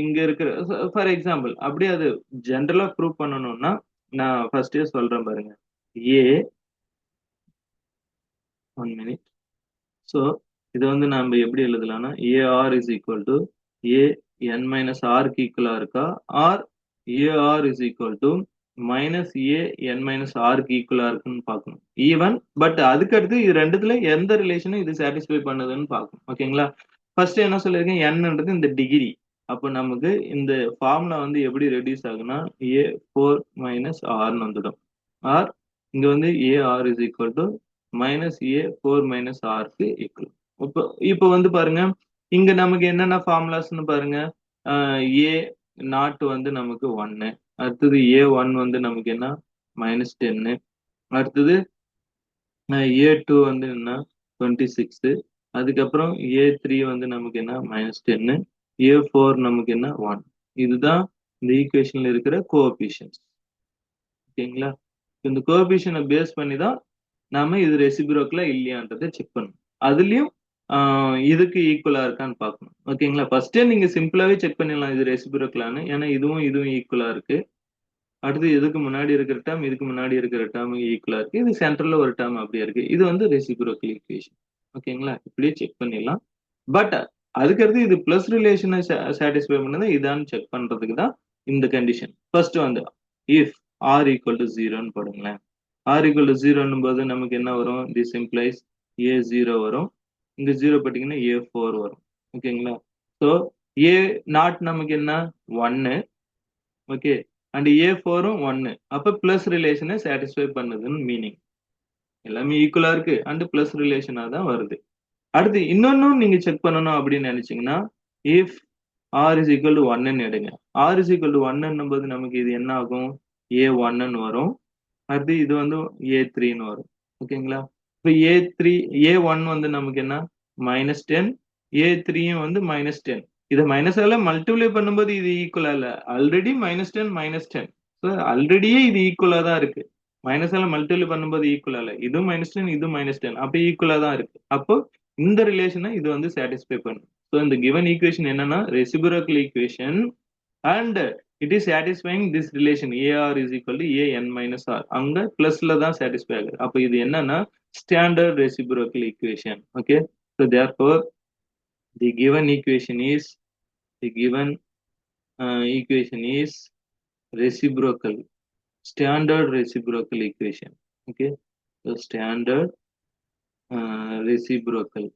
இங்க இருக்கிற ஃபார் எக்ஸாம்பிள் அப்படியே அது ஜென்ரலா ப்ரூவ் பண்ணணும்னா நான் ஃபர்ஸ்டே சொல்றேன் பாருங்க ஏ 1 மினிட் ஸோ இது வந்து நம்ம எப்படி எழுதலாம்னா AR is equal to AN minus ஆர்க்கு ஈக்குவலா இருக்கா or AR is equal to -AN minus ஆர்க்கு ஈக்குவலா இருக்குன்னு பார்க்கணும் ஈவன் பட் அதுக்கு அடுத்து இது ரெண்டுத்துல எந்த ரிலேஷனும் இது சாட்டிஸ்ஃபை பண்ணுதுன்னு பார்க்கணும் ஓகேங்களா ஃபர்ஸ்ட் என்ன சொல்லியிருக்கேன் என்னன்றது இந்த டிகிரி அப்போ நமக்கு இந்த ஃபார்முலா வந்து எப்படி ரெடியூஸ் ஆகுனா A4 - Rன்னு வந்துடும் ஆர் இங்க வந்து AR is equal to -A4 - Rக்கு ஈக்குவல் இப்போ வந்து பாருங்க இங்க நமக்கு என்னென்ன ஃபார்முலாஸ்னு பாருங்க ஏ நாட் வந்து நமக்கு 1 அடுத்தது A1 வந்து நமக்கு என்ன -10 அடுத்தது A2 வந்து என்ன 26 அதுக்கப்புறம் a3 வந்து நமக்கு என்ன -10, a4 நமக்கு என்ன 1. இதுதான் இந்த ஈக்குவேஷன்ல இருக்கிற கோஎஃபிஷியன்ட்ஸ். ஓகேங்களா? இந்த கோஎஃபிஷியன்ட பேஸ் பண்ணி தான் நாம இது ரெசிப்ரோக்கலா இல்லையான்றதை செக் பண்ணணும். அதுலயும் இதுக்கு ஈக்குவலா இருக்கான்னு பார்க்கணும். ஓகேங்களா? ஃபர்ஸ்டே நீங்க சிம்பிளாவே செக் பண்ணிடலாம் இது ரெசிப்ரோக்கலான்னு. ஏன்னா இதுவும் ஈக்குவலா இருக்கு. அடுத்து இதுக்கு முன்னாடி இருக்கிற டேர்ம் இதுக்கு முன்னாடி இருக்கிற டேர்ம் ஈக்குவலா இருக்கு. இது சென்டர்ல ஒரு டேர்ம் அப்படியே இருக்கு. இது வந்து ரெசிப்ரோக்கல் ஈக்குவேஷன். ஓகேங்களா? இப்படியே செக் பண்ணிடலாம். பட் அதுக்கடுத்து இது பிளஸ் ரிலேஷனை சாட்டிஸ்ஃபை பண்ணதை இதான்னு செக் பண்றதுக்கு தான் இந்த கண்டிஷன். ஃபர்ஸ்ட் வந்து இஃப் ஆர் ஈக்குவல் டு ஜீரோன்னு போடுங்களேன். ஆர் ஈக்குவல் டு ஜீரோன்னும் போது நமக்கு என்ன வரும்? திஸ் இம்ப்ளைஸ் ஏ ஜீரோ வரும். இங்க ஜீரோ போட்டீங்கன்னா ஏ ஃபோர் வரும். ஓகேங்களா? ஸோ ஏ நாட் நமக்கு என்ன? ஒன்னு. ஓகே. அண்ட் ஏ ஃபோரும் ஒன்னு. அப்ப பிளஸ் ரிலேஷனை சாட்டிஸ்ஃபை பண்ணுதுன்னு மீனிங். எல்லாமே ஈக்குவலா இருக்கு அண்ட் பிளஸ் ரிலேஷனா தான் வருது. அடுத்து இன்னொன்னும் நீங்க செக் பண்ணணும் அப்படின்னு நினைச்சீங்கன்னா if R is equal to ஒன்னு எடுங்க. ஆர் இஸ் ஈக்குவல் டு ஒன்னுன்னும் போது நமக்கு இது என்ன ஆகும்? ஏ ஒன்னு வரும். அடுத்து இது வந்து ஏ த்ரீன்னு வரும். ஓகேங்களா? இப்போ ஏ த்ரீ ஏ ஒன் வந்து நமக்கு என்ன? -10. ஏ த்ரீயும் வந்து -10. இதை மைனஸால மல்டிப்ளை பண்ணும்போது இது ஈக்குவலா இல்ல. ஆல்ரெடி -10 -10. ஸோ ஆல்ரெடியே இது ஈக்குவலா தான் இருக்கு. மைனஸால மல்டிப்ளை பண்ணும்போது ஈக்குவலா இல்ல. இதுவும் -10 இதுவும் -10. அப்ப ஈக்குவலா தான் இருக்கு. அப்போ இந்த ரிலேஷனை இது வந்து சாட்டிஸ்ஃபை பண்ணும். ஸோ இந்த கிவன் ஈக்குவேஷன் என்னன்னா reciprocal equation and it is satisfying this relation AR is equal to AN minus R. அங்க பிளஸ்ல தான் satisfy ஆகுது. அப்ப இது என்னன்னா standard reciprocal equation. Okay. So therefore the given equation is reciprocal, standard reciprocal equation. Okay. So standard reciprocal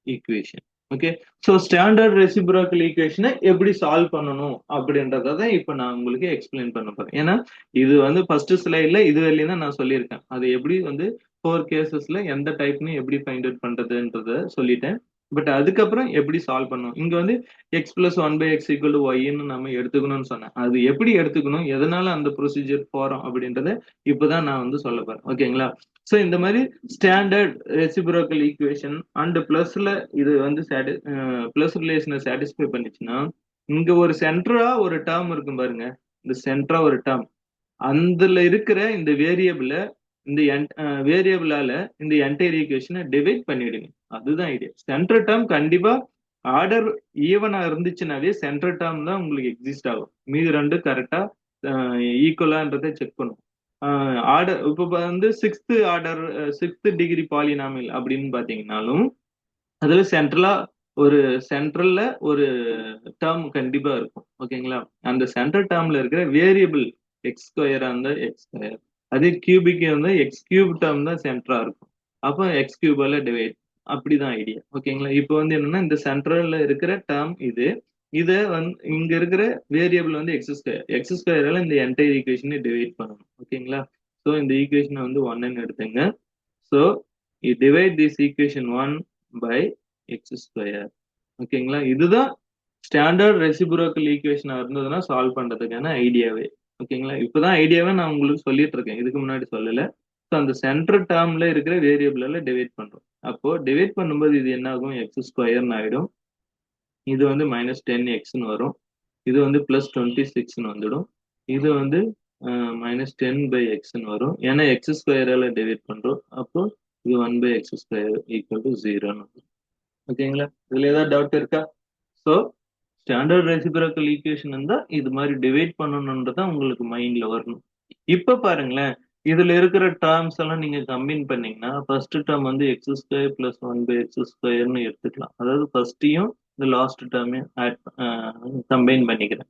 equation. Okay. So standard reciprocal ஈக்குவேஷனை எப்படி solve பண்ணணும் அப்படின்றத இப்ப நான் உங்களுக்கு எக்ஸ்பிளைன் பண்ண போறேன். ஏன்னா இது வந்து ஃபர்ஸ்ட் ஸ்லைட்ல இது வரையும் தான் நான் சொல்லியிருக்கேன். அது எப்படி வந்து 4 கேசஸ்ல எந்த டைப்னு எப்படி ஃபைண்ட் அவுட் பண்றதுன்றத சொல்லிட்டேன். பட் அதுக்கப்புறம் எப்படி சால்வ் பண்ணணும்? இங்க வந்து x plus 1/x equal to ஒய்ன்னு நம்ம எடுத்துக்கணும்னு சொன்னேன். அது எப்படி எடுத்துக்கணும், எதனால அந்த ப்ரொசீஜர் போறோம் அப்படின்றத இப்பதான் நான் வந்து சொல்ல போறேன். ஓகேங்களா? ஸோ இந்த மாதிரி ஸ்டாண்டர்ட் ரெசிப்ரோக்கல் ஈக்குவேஷன் அண்ட் பிளஸ்ல இது வந்து பிளஸ் ரிலேஷனை சாட்டிஸ்ஃபை பண்ணிச்சுன்னா இங்க ஒரு சென்டரா ஒரு டேர்ம் இருக்கும் பாருங்க. இந்த சென்டரா ஒரு டேர்ம் அதுல இருக்கிற இந்த வேரியபிள இந்த வேரியபிளால இந்த என்டையர் ஈக்குவேஷனை டிவைட் பண்ணிடுங்க. அதுதான் ஐடியா. சென்டர் டேர்ம் கண்டிப்பா ஆர்டர் ஈவனா இருந்துச்சுனாவே சென்டர் டேர்ம் தான் உங்களுக்கு எக்ஸிஸ்ட் ஆகும். மீது ரெண்டு கரெக்டா ஈக்குவலான்றதை செக் பண்ணும். ஆர்டர் இப்ப வந்து சிக்ஸ்த் டிகிரி பாலினாமியல் அப்படின்னு பாத்தீங்கன்னாலும் அதுல சென்ட்ரல்ல ஒரு டேர்ம் கண்டிப்பா இருக்கும். ஓகேங்களா? அந்த சென்ட்ரல் டேர்ம்ல இருக்கிற வேரியபிள் எக்ஸ் ஸ்கொயரா இருந்தா எக்ஸ் ஸ்கொயர், அதே கியூபிக் இருந்தா எக்ஸ் கியூப் டேர்ம் தான் சென்டரா இருக்கும். அப்போ எக்ஸ் கியூபால டிவைட். அப்படிதான் ஐடியா. ஓகேங்களா? இப்போ வந்து என்னன்னா இந்த சென்ட்ரல்ல இருக்கிற டேர்ம் இது. இத வந்து இங்க இருக்கிற வேரியபிள் வந்து எக்ஸ் ஸ்கொயரால இந்த என்டையர் ஈக்குவேஷனை டிவைட் பண்ணணும். ஓகேங்களா? ஸோ இந்த ஈக்குவேஷனை வந்து 1ன்னு எடுத்துங்க. So divide this equation 1 by x square. ஓகேங்களா? இதுதான் ஸ்டாண்டர்ட் ரெசிப்ரோக்கல் ஈக்குவேஷனா இருந்ததுன்னா சால்வ் பண்றதுக்கான ஐடியாவே. ஓகேங்களா? இப்பதான் ஐடியாவே நான் உங்களுக்கு சொல்லிட்டு இருக்கேன். இதுக்கு முன்னாடி சொல்லல. ஸோ அந்த சென்டர் டேர்ம்ல இருக்கிற வேரியபிளால டிவைட் பண்றோம். அப்போ டிவைட் பண்ணும்போது இது என்ன ஆகும்? எக்ஸ் ஸ்கொயர்னு ஆயிடும். இது வந்து -10xன்னு வரும். இது வந்து +26ன்னு வந்துடும். இது வந்து -10/xன்னு வரும். ஏன்னா எக்ஸ் ஸ்கொயரால டிவைட் பண்றோம். அப்போ இது 1/x² ஈக்குவல் டு 0ன்னு வரும். ஓகேங்களா? இதுல ஏதாவது டவுட் இருக்கா? ஸோ ஸ்டாண்டர்ட் ரெசிப்ரோக்கல் ஈக்குவேஷன் இருந்தா இது மாதிரி டிவைட் பண்ணணும்ன்றத உங்களுக்கு மைண்ட்ல வரணும். இப்ப பாருங்களேன், இதுல இருக்கிற டேர்ம்ஸ் எல்லாம் நீங்க கம்பைன் பண்ணீங்கன்னா ஃபர்ஸ்ட் டேர்ம் வந்து x² + 1/x² எடுத்துக்கலாம். அதாவது ஃபர்ஸ்டையும் இந்த லாஸ்ட் டேர்மையும் கம்பைன் பண்ணிக்கிறேன்.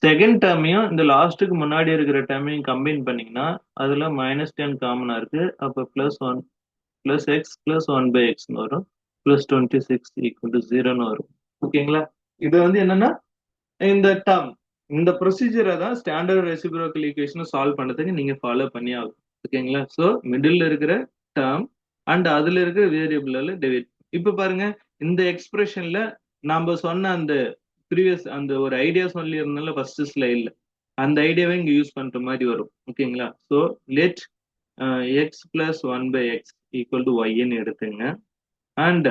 செகண்ட் டேர்மையும் இந்த லாஸ்ட்டுக்கு முன்னாடி இருக்கிற டேர்மையும் கம்பைன் பண்ணீங்கன்னா அதுல -10 காமனா இருக்கு. அப்ப +1 + x + 1/xன்னு வரும். +26 = 0ன்னு வரும். ஓகேங்களா? இது வந்து என்னன்னா இந்த டேர்ம் இந்த ப்ரொசீஜரை தான் ஸ்டாண்டர்ட் ரெசிப்ரோக்கல் ஈக்குவேஷனை சால்வ் பண்றதுக்கு நீங்க ஃபாலோ பண்ணி ஆகும். ஓகேங்களா? ஸோ மிடில் இருக்கிற டேர்ம் அண்ட் அதுல இருக்கிற வேரியபிளால டிவைட். இப்ப பாருங்க இந்த எக்ஸ்பிரஷன்ல நாம சொன்ன அந்த ப்ரீவியஸ் அந்த ஒரு ஐடியா சொல்லி இருந்தால ஃபர்ஸ்ட் ஸ்லைட்ல அந்த ஐடியாவை இங்க யூஸ் பண்ற மாதிரி வரும். ஓகேங்களா? So let x + 1/x equal to ஒய்ன்னு எடுத்துங்க. அண்ட்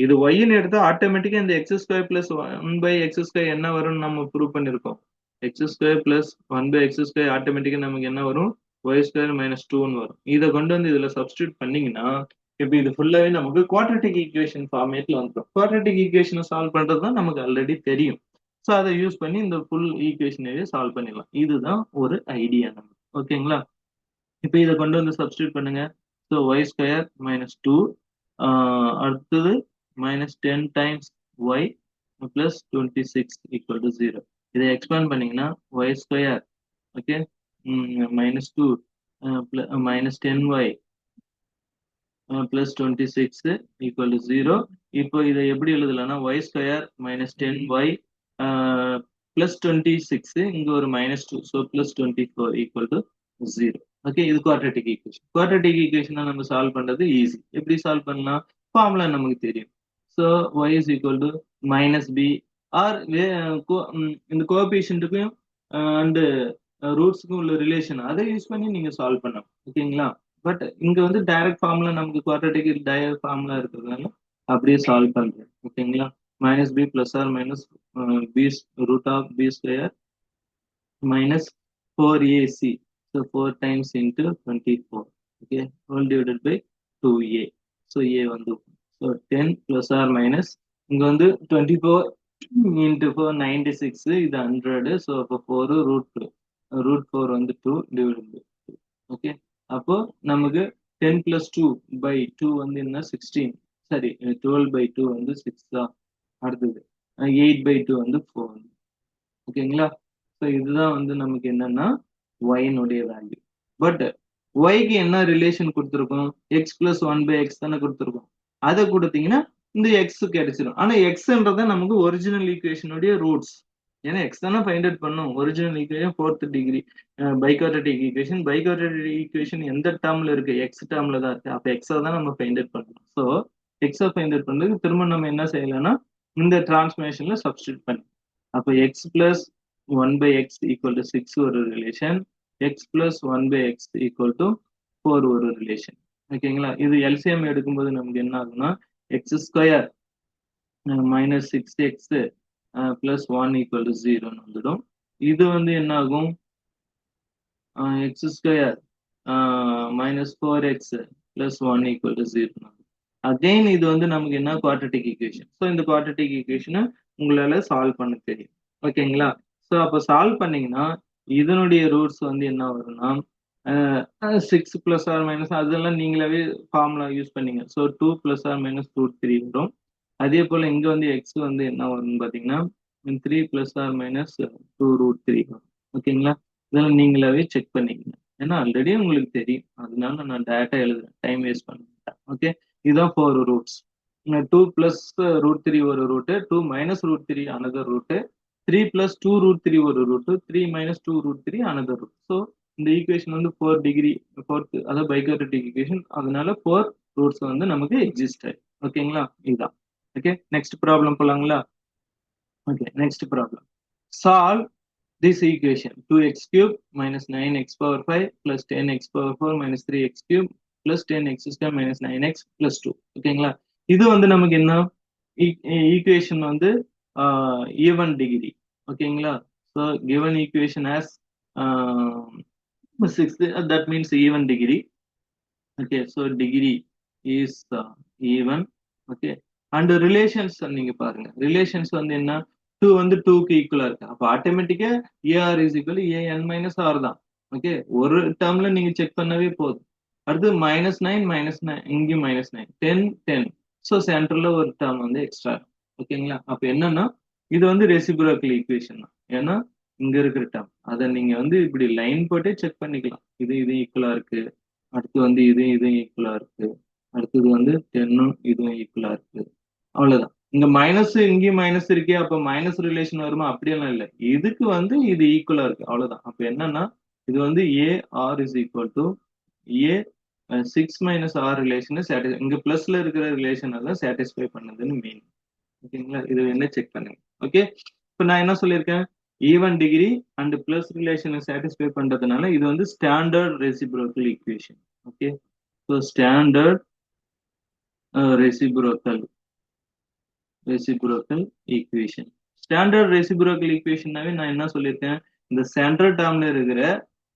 இது ஒய்ன்னு எடுத்தா ஆட்டோமேட்டிக்கா இந்த எக்ஸ் ஸ்கொயர் பிளஸ் 1/x² என்ன வரும்னு நம்ம ப்ரூவ் பண்ணிருக்கோம். x² பிளஸ் 1/x² ஆட்டோமேட்டிக்கா நமக்கு என்ன வரும், y² மைனஸ் 2ன்னு வரும். இதை கொண்டு வந்து இதுல சப்ஸ்டியூட் பண்ணீங்கன்னா இப்ப இது ஃபுல்லாவே நமக்கு குவாட்ரட்டிக் ஈக்குவேஷன் ஃபார்மேட்ல வந்துடும். குவாட்ரட்டிக் ஈக்குவேஷனை சால்வ் பண்றது தான் நமக்கு ஆல்ரெடி தெரியும். ஸோ அதை யூஸ் பண்ணி இந்த ஃபுல் ஈக்குவேஷனையே சால்வ் பண்ணிடலாம். இதுதான் ஒரு ஐடியா நமக்கு. ஓகேங்களா? இப்போ இதை கொண்டு வந்து சப்ஸ்டியூட் பண்ணுங்க. ஸோ y² மைனஸ் 2 அடுத்தது minus 10 times y plus 26 equal to 0. இதை எக்ஸ்பேண்ட் பண்ணீங்கன்னா y², okay, minus 2 minus 10y plus 26 equal to 0. இப்போ இதை எப்படி எழுதலாம்னா y² minus 10y plus 26 இங்க ஒரு minus 2, so plus 24 equal to 0. Okay, இது குவாட்ரட்டிக் ஈக்குவேஷன். குவாட்ரட்டிக் ஈக்குவேஷனை நம்ம சால்வ் பண்றது ஈஸி. எப்படி சால்வ் பண்ணலாம்? ஃபார்முலா நமக்கு தெரியும். So y is equal to minus b or இந்த கோஎஃபிஷியன்ட்டுக்கும் அண்ட் ரூட்ஸுக்கும் உள்ள ரிலேஷன் அதை யூஸ் பண்ணி நீங்க சால்வ் பண்ணலாம். ஓகேங்களா? பட் இங்க வந்து டைரக்ட் ஃபார்முலா நமக்கு குவாட்ரட்டிக் டைரக்ட் ஃபார்முலா இருக்கிறதுனால அப்படியே சால்வ் பண்றேன். ஓகேங்களா? Minus B plus or minus B root of B square minus 4ac, so 4 times into 24, okay, all divided by 2a. so a வந்து so 10 plus or minus இங்க வந்து 24 into 4 96, இது 100, so அப்போ 4 root 4 வந்து 2 divided by 2. ஓகே, அப்போ நமக்கு 10 plus 2 by 2 வந்து என்ன 16, சரி 12 by 2 வந்து 6 தான். அடுத்தது 8 by 2 வந்து 4. ஓகேங்களா? ஸோ இதுதான் வந்து நமக்கு என்னன்னா ஒய்னுடைய வேல்யூ. பட் ஒய்க்கு என்ன ரிலேஷன் கொடுத்துருக்கோம்? எக்ஸ் பிளஸ் 1/x தானே கொடுத்துருக்கோம். அதை கொடுத்தீங்கன்னா இந்த எக்ஸ் கிடைச்சிடும். ஆனா எக்ஸ்ன்றத நமக்கு ஒரிஜினல் ஈக்குவேஷனுடைய ரூட்ஸ். ஏன்னா எக்ஸ் தானே ஃபைண்ட் அவுட் பண்ணும். Original equation 4th degree biquadratic equation. Biquadratic equation எந்த டேர்ம்ல இருக்கு? எக்ஸ் டேர்ம்ல தான் இருக்கு. அப்ப எக்ஸை தான் நம்ம ஃபைண்ட் அவுட் பண்ணணும். ஸோ எக்ஸை ஃபைண்ட் அவுட் பண்றதுக்கு திரும்ப நம்ம என்ன செய்யலாம்னா இந்த டிரான்ஸ்ஃபர்மேஷன்ல சப்ஸ்டியூட் பண்ணி, அப்போ X plus 1/x equal to 6 ஒரு relation, x plus 1/x equal to 4 ஒரு ரிலேஷன். ஓகேங்களா? இது எல்சிஎம் எடுக்கும்போது நமக்கு என்ன ஆகும்னா x² minus 6x plus 1 equal to 0 வந்துடும். இது வந்து என்ன ஆகும்? x² minus 4x plus 1 equal to 0. Again இது வந்து நமக்கு என்ன குவாட்ரட்டிக் ஈக்குவேஷன். ஸோ இந்த குவாட்ரட்டிக் ஈக்குவேஷனை உங்களால சால்வ் பண்ண தெரியும். ஓகேங்களா? ஸோ அப்போ சால்வ் பண்ணீங்கன்னா இதனுடைய ரூட்ஸ் வந்து என்ன வரும்னா 6 பிளஸ் ஆர் மைனஸ் அதெல்லாம் நீங்களாவே ஃபார்முலா யூஸ் பண்ணீங்க. ஸோ 2 பிளஸ் ஆர் மைனஸ் √3 வரும். அதே போல் இங்கே வந்து எக்ஸ் வந்து என்ன வரும்னு பார்த்தீங்கன்னா 3 பிளஸ் ஆர் மைனஸ் 2√3 வரும். ஓகேங்களா? இதெல்லாம் நீங்களாவே செக் பண்ணிக்கங்க. ஏன்னா ஆல்ரெடி உங்களுக்கு தெரியும். அதனால நான் டேரக்டா எழுதுறேன், டைம் வேஸ்ட் பண்ண மாட்டேன். ஓகே, இதுதான் 4 ரூட்ஸ். 2 பிளஸ் √3 ஒரு root, 2 minus √3 another root, 3 plus 2√3 ஒரு root, 3 minus 2√3 another root. So இந்த ஈக்குவேஷன் வந்து 4 டிகிரி 4th, அதாவது பைக்வாட்ரட்டிக் ஈக்குவேஷன். அதனால 4 ரூட்ஸ் வந்து நமக்கு எக்ஸிஸ்ட் ஆயிடும். ஓகேங்களா? இதுதான். ஓகே, நெக்ஸ்ட் ப்ராப்ளம் போலாங்களா? Okay, next problem. Solve this equation 2x³ minus 9x power 5 plus 10x power 4 minus 3x³ plus 10x² minus 9x plus 2. ஓகேங்களா? இது வந்து நமக்கு என்ன ஈக்குவேஷன் வந்து even degree. ஓகேங்களா? so given equation as 6, that means even degree. okay, so degree is even. okay, and relations நீங்க பாருங்க, relations வந்து என்ன, 2 வந்து 2க்கு ஈக்குவலா இருக்கு. அப்ப ஆட்டோமேட்டிக்கா AR is equal to AN minus R தான். ஓகே, ஒரு டேர்ம்ல நீங்க செக் பண்ணவே போதும். அடுத்து -9 இங்கேயும் -9 10 10. ஸோ சென்டர்ல ஒரு டேர்ம் வந்து எக்ஸ்ட்ரா. ஓகேங்களா? அப்ப என்னன்னா இது வந்து ரெசிப்ரோக்கல் ஈக்குவேஷன் தான். ஏன்னா இங்க இருக்கிற டேர்ம் அதை நீங்க வந்து இப்படி லைன் போட்டே செக் பண்ணிக்கலாம். இது ஈக்குவலா இருக்கு, அடுத்து வந்து இது ஈக்குவலா இருக்கு, அடுத்தது வந்து 10 இதுவும் ஈக்குவலா இருக்கு. அவ்வளவுதான். இங்க மைனஸ் இங்கேயும் மைனஸ் இருக்கே, அப்ப மைனஸ் ரிலேஷன் வருமா? அப்படியெல்லாம் இல்லை. இதுக்கு வந்து இது ஈக்குவலா இருக்கு, அவ்வளவுதான். அப்ப என்னன்னா இது வந்து AR is equal to A 6 minus R relation இங்க பிளஸ்ல இருக்கிற ரிலேஷன் எல்லாம் சாட்டிஸ்ஃபை பண்ணுதுன்னு மீன். ஓகேங்களா? இது என்ன செக் பண்ணுங்க. ஓகே, இப்போ நான் என்ன சொல்லியிருக்கேன், ஈவன் டிகிரி அண்ட் பிளஸ் ரிலேஷனை சாட்டிஸ்ஃபை பண்றதுனால இது வந்து standard reciprocal equation. Okay, so standard reciprocal equation. Standard reciprocal ஈக்குவேஷன்னாவே நான் என்ன சொல்லியிருக்கேன், இந்த சென்ட்ரல் டேர்ம்ல இருக்கிற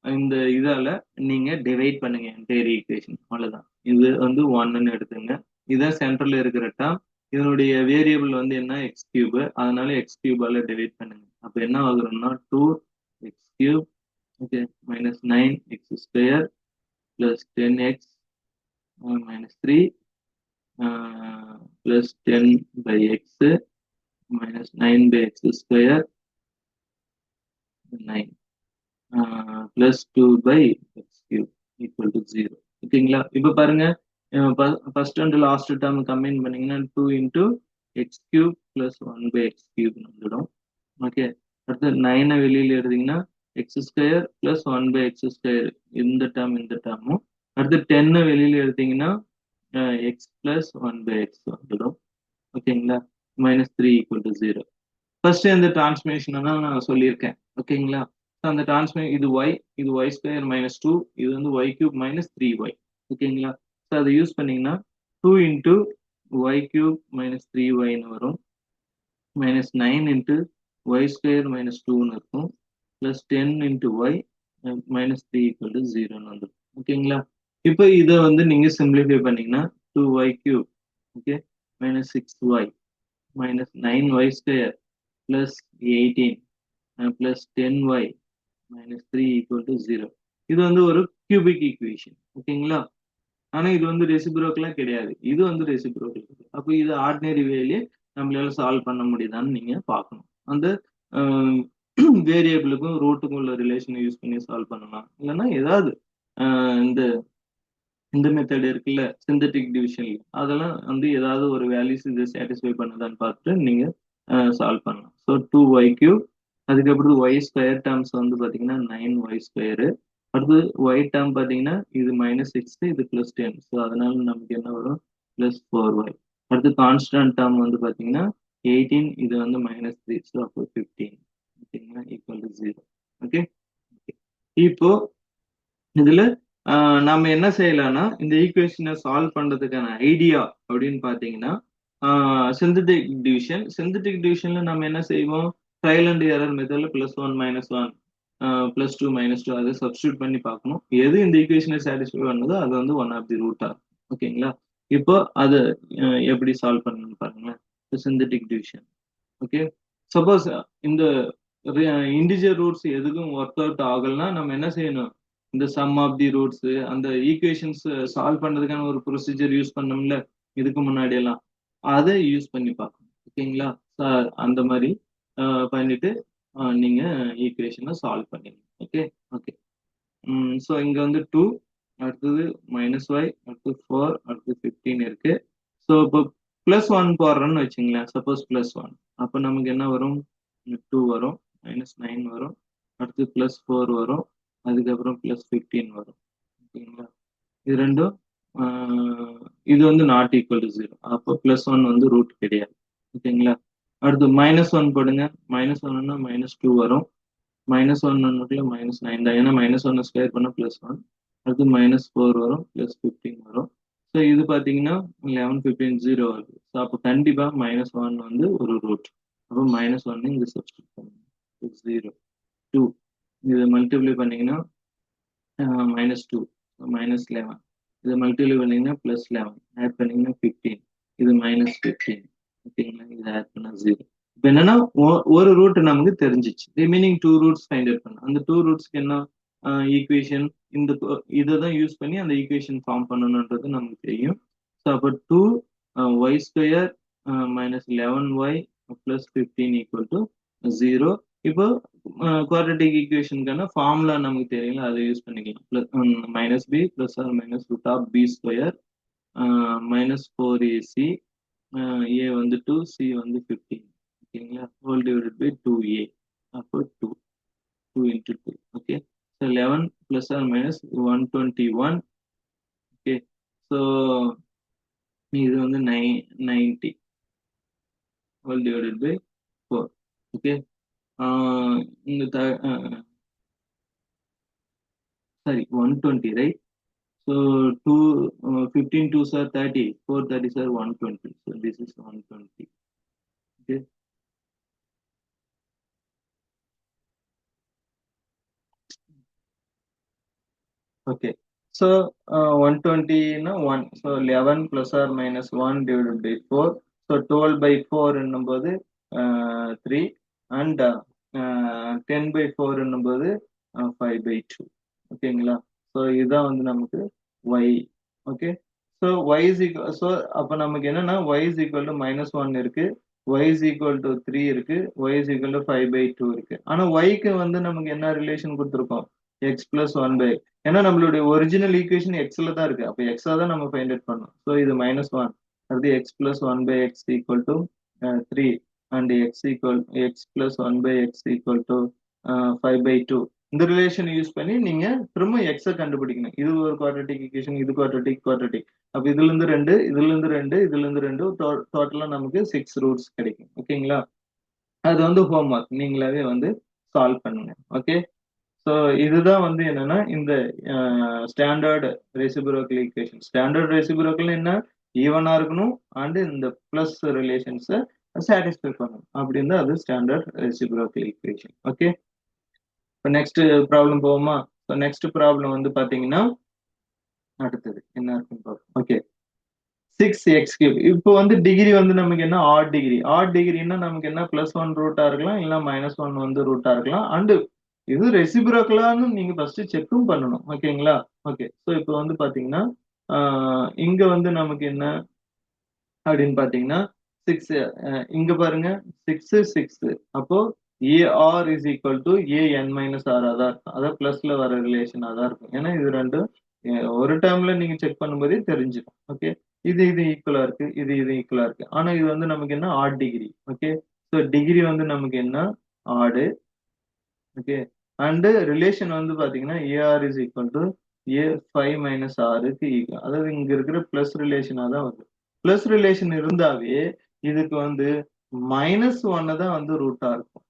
இந்த இதால நீங்க டிவைட் பண்ணுங்க என்டையர் ஈக்குவேஷன், அவ்வளவுதான். இது வந்து 1ன்னு எடுத்துங்க. இதான் சென்டர்ல இருக்கிற டேர்ம். இதனுடைய வேரியபிள் வந்து என்ன, எக்ஸ் கியூப். அதனால எக்ஸ் கியூபால டிவைட் பண்ணுங்க. அப்ப என்ன ஆகுறோம்னா 2 X cube, okay, minus 9 X square plus 10x minus 3 plus 10 by x minus 9 by x square 9 plus 2 by x cube equal to 0. ஓகேங்களா? இப்ப பாருங்க, first and last term combine பண்ணீங்கன்னா 2 into x cube plus 1 by x cube வந்துடும். Okay, அடுத்து 9 வெளியில எடுத்தீங்கன்னா x square plus 1 by x square, இந்த டேர்மும். அடுத்து 10 வெளியில எடுத்தீங்கன்னா x plus 1 by x வந்துடும். ஓகேங்களா? Minus 3 equal to 0. ஃபர்ஸ்ட் இந்த டிரான்ஸ்மிஷன் தான் நான் சொல்லியிருக்கேன். ஓகேங்களா? அந்த இது ஒய் ஸ்கொயர் மைனஸ் 2, இது வந்து ஒய் கியூப் மைனஸ் 3y. ஓகேங்களா? ஸோ அதை யூஸ் பண்ணீங்கன்னா 2 இன்டூ ஒய் கியூப் மைனஸ் 3yன்னு வரும், minus 9 into y square minus 2ன்னு இருக்கும், plus 10 into y minus 3 equal to 0ன்னு வந்துடும். ஓகேங்களா? இப்போ இதை வந்து நீங்க சிம்பிளிஃபை பண்ணீங்கன்னா 2y cube, okay, minus 6y minus 9y square plus 18 plus 10y minus 3 equal to 0. இது வந்து ஒரு கியூபிக் ஈக்குவேஷன். ஓகேங்களா? ஆனா இது வந்து ரெசிப்ரோக்கலா கிடையாது. இது வந்து ரெசிப்ரோக்கல். அப்போ இது ஆர்டினரி வேலயே நம்மளால சால்வ் பண்ண முடியுதான்னு நீங்க பார்க்கணும். அந்த வேரியபிளுக்கும் ரூட்டுக்கும் உள்ள ரிலேஷனை யூஸ் பண்ணி சால்வ் பண்ணலாம். இல்லைன்னா ஏதாவது இந்த இந்த மெத்தட் இருக்குல்ல, சிந்தட்டிக் டிவிஷன், அதெல்லாம் வந்து ஏதாவது ஒரு வேல்யூஸ் இதை சாட்டிஸ்ஃபை பண்ணுதான்னு பார்த்துட்டு நீங்க சால்வ் பண்ணலாம். ஸோ 2y கியூப், அதுக்கப்புறம் ஒய் ஸ்கொயர் டேர்ம்ஸ் வந்து பார்த்தீங்கன்னா 9y ஸ்கொயரு, அடுத்து ஒய் டேர்ம் பார்த்தீங்கன்னா இது மைனஸ் 6, இது பிளஸ் 10. ஸோ அதனால நமக்கு என்ன வரும், பிளஸ் 4y. அடுத்து கான்ஸ்டன்ட் டேர்ம் வந்து பார்த்தீங்கன்னா 18, இது வந்து மைனஸ் 3, ஸோ அப்போ 15. ஓகேங்களா? Equal to 0. ஓகே, இப்போ இதுல நம்ம என்ன செய்யலாம்னா, இந்த ஈக்குவேஷனை சால்வ் பண்றதுக்கான ஐடியா அப்படின்னு பாத்தீங்கன்னா, சிந்தட்டிக் டிவிஷன்ல நம்ம என்ன செய்வோம், ட்ரையல் அண்ட் எரர் மெத்தட்ல +1 -1 +2 -2 அதை சப்ஸ்டியூட் பண்ணி பார்க்கணும். எது இந்த ஈக்குவேஷனை சாட்டிஸ்ஃபை பண்ணுதோ அது வந்து ஒன் ஆஃப் தி ரூட்டா. ஓகேங்களா? இப்போ அது எப்படி சால்வ் பண்ணணும்னு பாருங்க. Synthetic division. ஓகே, சப்போஸ் இந்த இன்டிஜர் ரூட்ஸ் எதுக்கும் ஒர்க் அவுட் ஆகலன்னா நம்ம என்ன செய்யணும், இந்த சம் ஆஃப் தி ரூட்ஸ், அந்த ஈக்குவேஷன்ஸ் சால்வ் பண்றதுக்கான ஒரு ப்ரொசீஜர் யூஸ் பண்ணோம்ல இதுக்கு முன்னாடி எல்லாம், அதை யூஸ் பண்ணி பார்க்கணும். ஓகேங்களா? அந்த மாதிரி பண்ணிட்டு நீங்க ஈக்குவேஷனை சால்வ் பண்ணிடணும். Okay, okay. ஸோ இங்க வந்து 2, அடுத்தது -y, அடுத்து 4, அடுத்து 15 இருக்கு. ஸோ இப்போ +1 போடுறோம்னு வச்சுங்களேன், சப்போஸ் +1, அப்போ நமக்கு என்ன வரும், 2 வரும், -9 வரும், அடுத்து +4 வரும், அதுக்கப்புறம் +15 வரும். ஓகேங்களா? இது ரெண்டும் இது வந்து நாட் ஈக்குவல் டு 0. அப்போ +1 வந்து ரூட் கிடையாது. ஓகேங்களா? அடுத்து -1 போடுங்க, -1ன்னா -2 வரும், -1 -9 தான், ஏன்னா -1 ஸ்கொயர் பண்ண +1. அடுத்து -4 வரும், +15 வரும். ஸோ இது பார்த்தீங்கன்னா 11, 15, 0 வருது. ஸோ அப்போ கண்டிப்பா -1 வந்து ஒரு ரூட். அப்போ -1 இங்க சப்ஸ்டியூட் பண்ணுங்க. 0, 2 இதை மல்டிப்ளை பண்ணீங்கன்னா -2, -11. இதை மல்டிப்ளை பண்ணீங்கன்னா +11, ஆட் பண்ணீங்கன்னா 15, இது -15. ஓகேங்களா? இதை ஆட் பண்ணா 0. இப்போ என்னன்னா ஒரு ரூட் நமக்கு தெரிஞ்சிச்சு, ரிமைனிங் 2 ரூட்ஸ் ஃபைண்ட் அவுட் பண்ணணும். அந்த 2 ரூட்ஸ்க்கு என்ன ஈக்குவேஷன், இந்த இதை தான் யூஸ் பண்ணி அந்த ஈக்குவேஷன் ஃபார்ம் பண்ணணுன்றது நமக்கு தெரியும். ஸோ அப்போ 2 y square -11y + 15 equal to 0. இப்போ குவாட்ரட்டிக் ஈக்குவேஷனுக்கான ஃபார்முலா நமக்கு தெரியல, அதை யூஸ் பண்ணிக்கலாம். -b + or -√b square -4ac, a வந்து 2, c வந்து 15. ஓகேங்களா? Whole divided by 2a. அப்போ 2 into 2. Okay, so 11 + or -121. Okay, so இது வந்து 90 ஹோல் டிவைடட் பை 4. ஓகே, இந்த sorry 120, right? So So 15 2s are 30, 4 30s are 120. So this is 120. Okay. Okay. So 120 no 1. So 11 plus or minus 1 divided by 4. So 12 by 4 என்னும்போது 3 and 10 by 4 என்னும்போது 5 by 2. ஓகேங்களா? So இதுதான் வந்து நமக்கு y. Okay. So y is equal so அப்போ நமக்கு என்னன்னா y is equal to minus 1 இருக்கு, y is equal to 3 இருக்கு, y is equal to 5 by 2 இருக்கு. ஆனா y க்கு வந்து நமக்கு என்ன ரிலேஷன் கொடுத்துருக்கோம்? x plus 1 by, ஏன்னா நம்மளுடைய ஒரிஜினல் ஈக்குவேஷன் எக்ஸ்ல தான் இருக்கு, அப்போ எக்ஸா தான் நம்ம ஃபைண்ட் அவுட் பண்ணணும். ஸோ இது மைனஸ் ஒன், அது x plus one by x equal to 3 and x plus one by x equal to 5 by 2. இந்த ரிலேஷன் யூஸ் பண்ணி நீங்க திரும்ப எக்ஸை கண்டுபிடிக்கணும். இது ஒரு குவாட்ரட்டிக் ஈக்குவேஷன், இது குவாட்ரட்டிக். அப்ப இதுல இருந்து ரெண்டு, இதுல இருந்து ரெண்டு, இதுல இருந்து ரெண்டு, டோட்டலா நமக்கு 6 ரூட்ஸ் கிடைக்கும். ஓகேங்களா? அது வந்து ஹோம்ஒர்க், நீங்களாவே வந்து சால்வ் பண்ணுங்க. ஓகே. ஸோ இதுதான் வந்து என்னன்னா இந்த standard reciprocal equation. Standard reciprocal என்ன, ஈவனா இருக்கணும் அண்ட் இந்த பிளஸ் ரிலேஷன்ஸை சாட்டிஸ்ஃபை பண்ணணும். அப்படின்னு அது ஸ்டாண்டர்ட் ரெசிப்ரோக்கல் ஈக்குவேஷன். ஓகே. இப்போ நெக்ஸ்ட் ப்ராப்ளம் போவோமா? ஸோ நெக்ஸ்ட் ப்ராப்ளம் வந்து பாத்தீங்கன்னா அடுத்தது என்ன இருக்குன்னு பார்ப்போம். ஓகே. 6x3. இப்போ வந்து டிகிரி வந்து நமக்கு என்ன, ஆட் டிகிரி. ஆட் டிகிரின்னா நமக்கு என்ன, +1 ரூட்டா இருக்கலாம், இல்ல -1 வந்து ரூட்டா இருக்கலாம். அண்ட் இது ரெசிப்ரோக்கலான்னு நீங்க ஃபர்ஸ்ட் செக்கும் பண்ணணும். ஓகேங்களா? ஓகே. ஸோ இப்போ வந்து பாத்தீங்கன்னா இங்க வந்து நமக்கு என்ன அப்படின்னு பாத்தீங்கன்னா 6, இங்க பாருங்க 6 6. அப்போ AR is equal to AN minus R தான் இருக்கும். அதாவது பிளஸ்ல வர ரிலேஷனா தான் இருக்கும். ஏன்னா இது ரெண்டும் ஒரு டேர்ம்ல நீங்க செக் பண்ணும்போதே தெரிஞ்சிடும். ஓகே. இது ஈக்குவலா இருக்கு, இது ஈக்குவலா இருக்கு. ஆனா இது வந்து நமக்கு என்ன, odd degree. Okay. So degree வந்து நமக்கு என்ன, ஆடு. ஓகே. அண்ட் ரிலேஷன் வந்து பாத்தீங்கன்னா AR is equal to A5 minus ஆருக்கு ஈக்குவல். அதாவது இங்க இருக்கிற பிளஸ் ரிலேஷனா தான் வருது. பிளஸ் ரிலேஷன் இருந்தாவே இதுக்கு வந்து -1 தான் வந்து ரூட்டா இருக்கும்.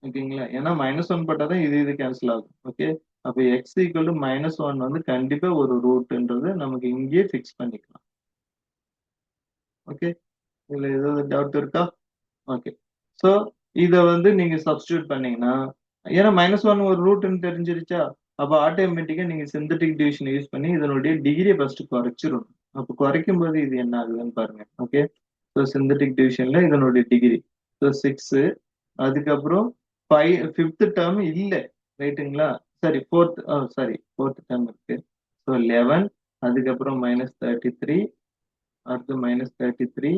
ஓகேங்களா? ஏன்னா -1 போட்டாதான் இது கேன்சல் ஆகும். ஓகே. அப்ப x ஈக்குவல் டு -1 வந்து கண்டிப்பா ஒரு ரூட்ன்றது நமக்கு இங்கேயே ஃபிக்ஸ் பண்ணிக்கலாம். ஓகே. இதுல ஏதாவது டவுட் இருக்கா? ஓகே. ஸோ இதை வந்து நீங்க சப்ஸ்டியூட் பண்ணீங்கன்னா, ஏன்னா -1 ஒரு ரூட்னு தெரிஞ்சிருச்சா, அப்ப ஆட்டோமேட்டிக்கா நீங்க சிந்தட்டிக் டிவிஷன் யூஸ் பண்ணி இதனுடைய டிகிரியை ஃபர்ஸ்ட் குறைச்சிடணும். அப்ப குறைக்கும் போது இது என்ன ஆகுதுன்னு பாருங்க. ஓகே. ஸோ சிந்தட்டிக் டிவிஷன்ல இதனுடைய டிகிரி ஸோ 6, அதுக்கப்புறம் 5th டேர்ம் இல்ல, ரைட்டுங்களா? சாரி ஃபோர்த் டேர்ம் இருக்கு. ஸோ 11, அதுக்கப்புறம் -33, அடுத்து -33,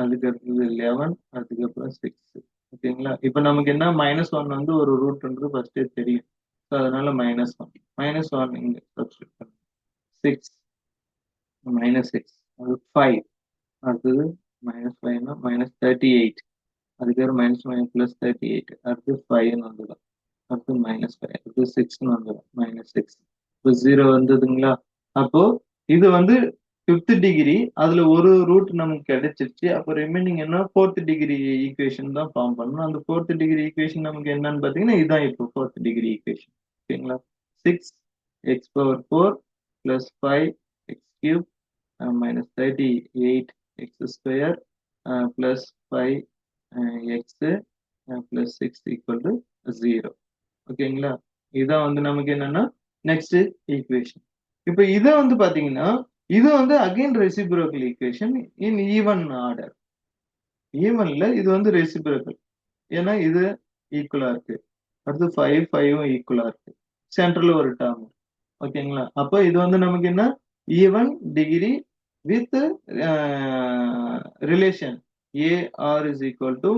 அதுக்கு அடுத்தது 11, அதுக்கப்புறம் 6. ஓகேங்களா? இப்ப நமக்கு என்ன, -1 வந்து ஒரு ரூட்ன்றது ஃபர்ஸ்டே தெரியும். ஸோ அதனால -1 இங்க சப்ஸ்டியூட் பண்ணுங்க. 6 -6 அது 5, அடுத்தது -5னா -38, அதுக்கப்புறம் +38, அடுத்து 5ன்னு வந்துடும், அடுத்து -5, அடுத்து 6ன்னு வந்துடும், -6. இப்போ 0 வந்ததுங்களா? அப்போ இது வந்து 5th டிகிரி, அதுல ஒரு ரூட் நமக்கு கிடைச்சிருச்சு. அப்போ ரிமைனிங் என்ன, 4th டிகிரி ஈக்குவேஷன் தான் ஃபார்ம் பண்ணணும். அந்த 4th டிகிரி ஈக்குவேஷன் நமக்கு என்னன்னு பாத்தீங்கன்னா இதுதான் இப்போ 4th டிகிரி ஈக்குவேஷன். ஓகேங்களா? 6x⁴ + 5x³ -38x² + 5x + 6 = 0. ஓகேங்களா? இதான் வந்து நமக்கு என்னன்னா நெக்ஸ்ட் ஈக்குவேஷன். இப்போ இத வந்து பாத்தீங்கன்னா இது வந்து again reciprocal equation in even order. ஈவன்ல இது வந்து ரெசிப்ரோக்கல், ஏன்னா இது ஈக்குவலா இருக்கு. அடுத்து 5 5ம் ஈக்குவலா இருக்கு. சென்டர்ல ஒரு டேர்ம். ஓகேங்களா? அப்போ இது வந்து நமக்கு என்ன, even degree with relation AR is equal to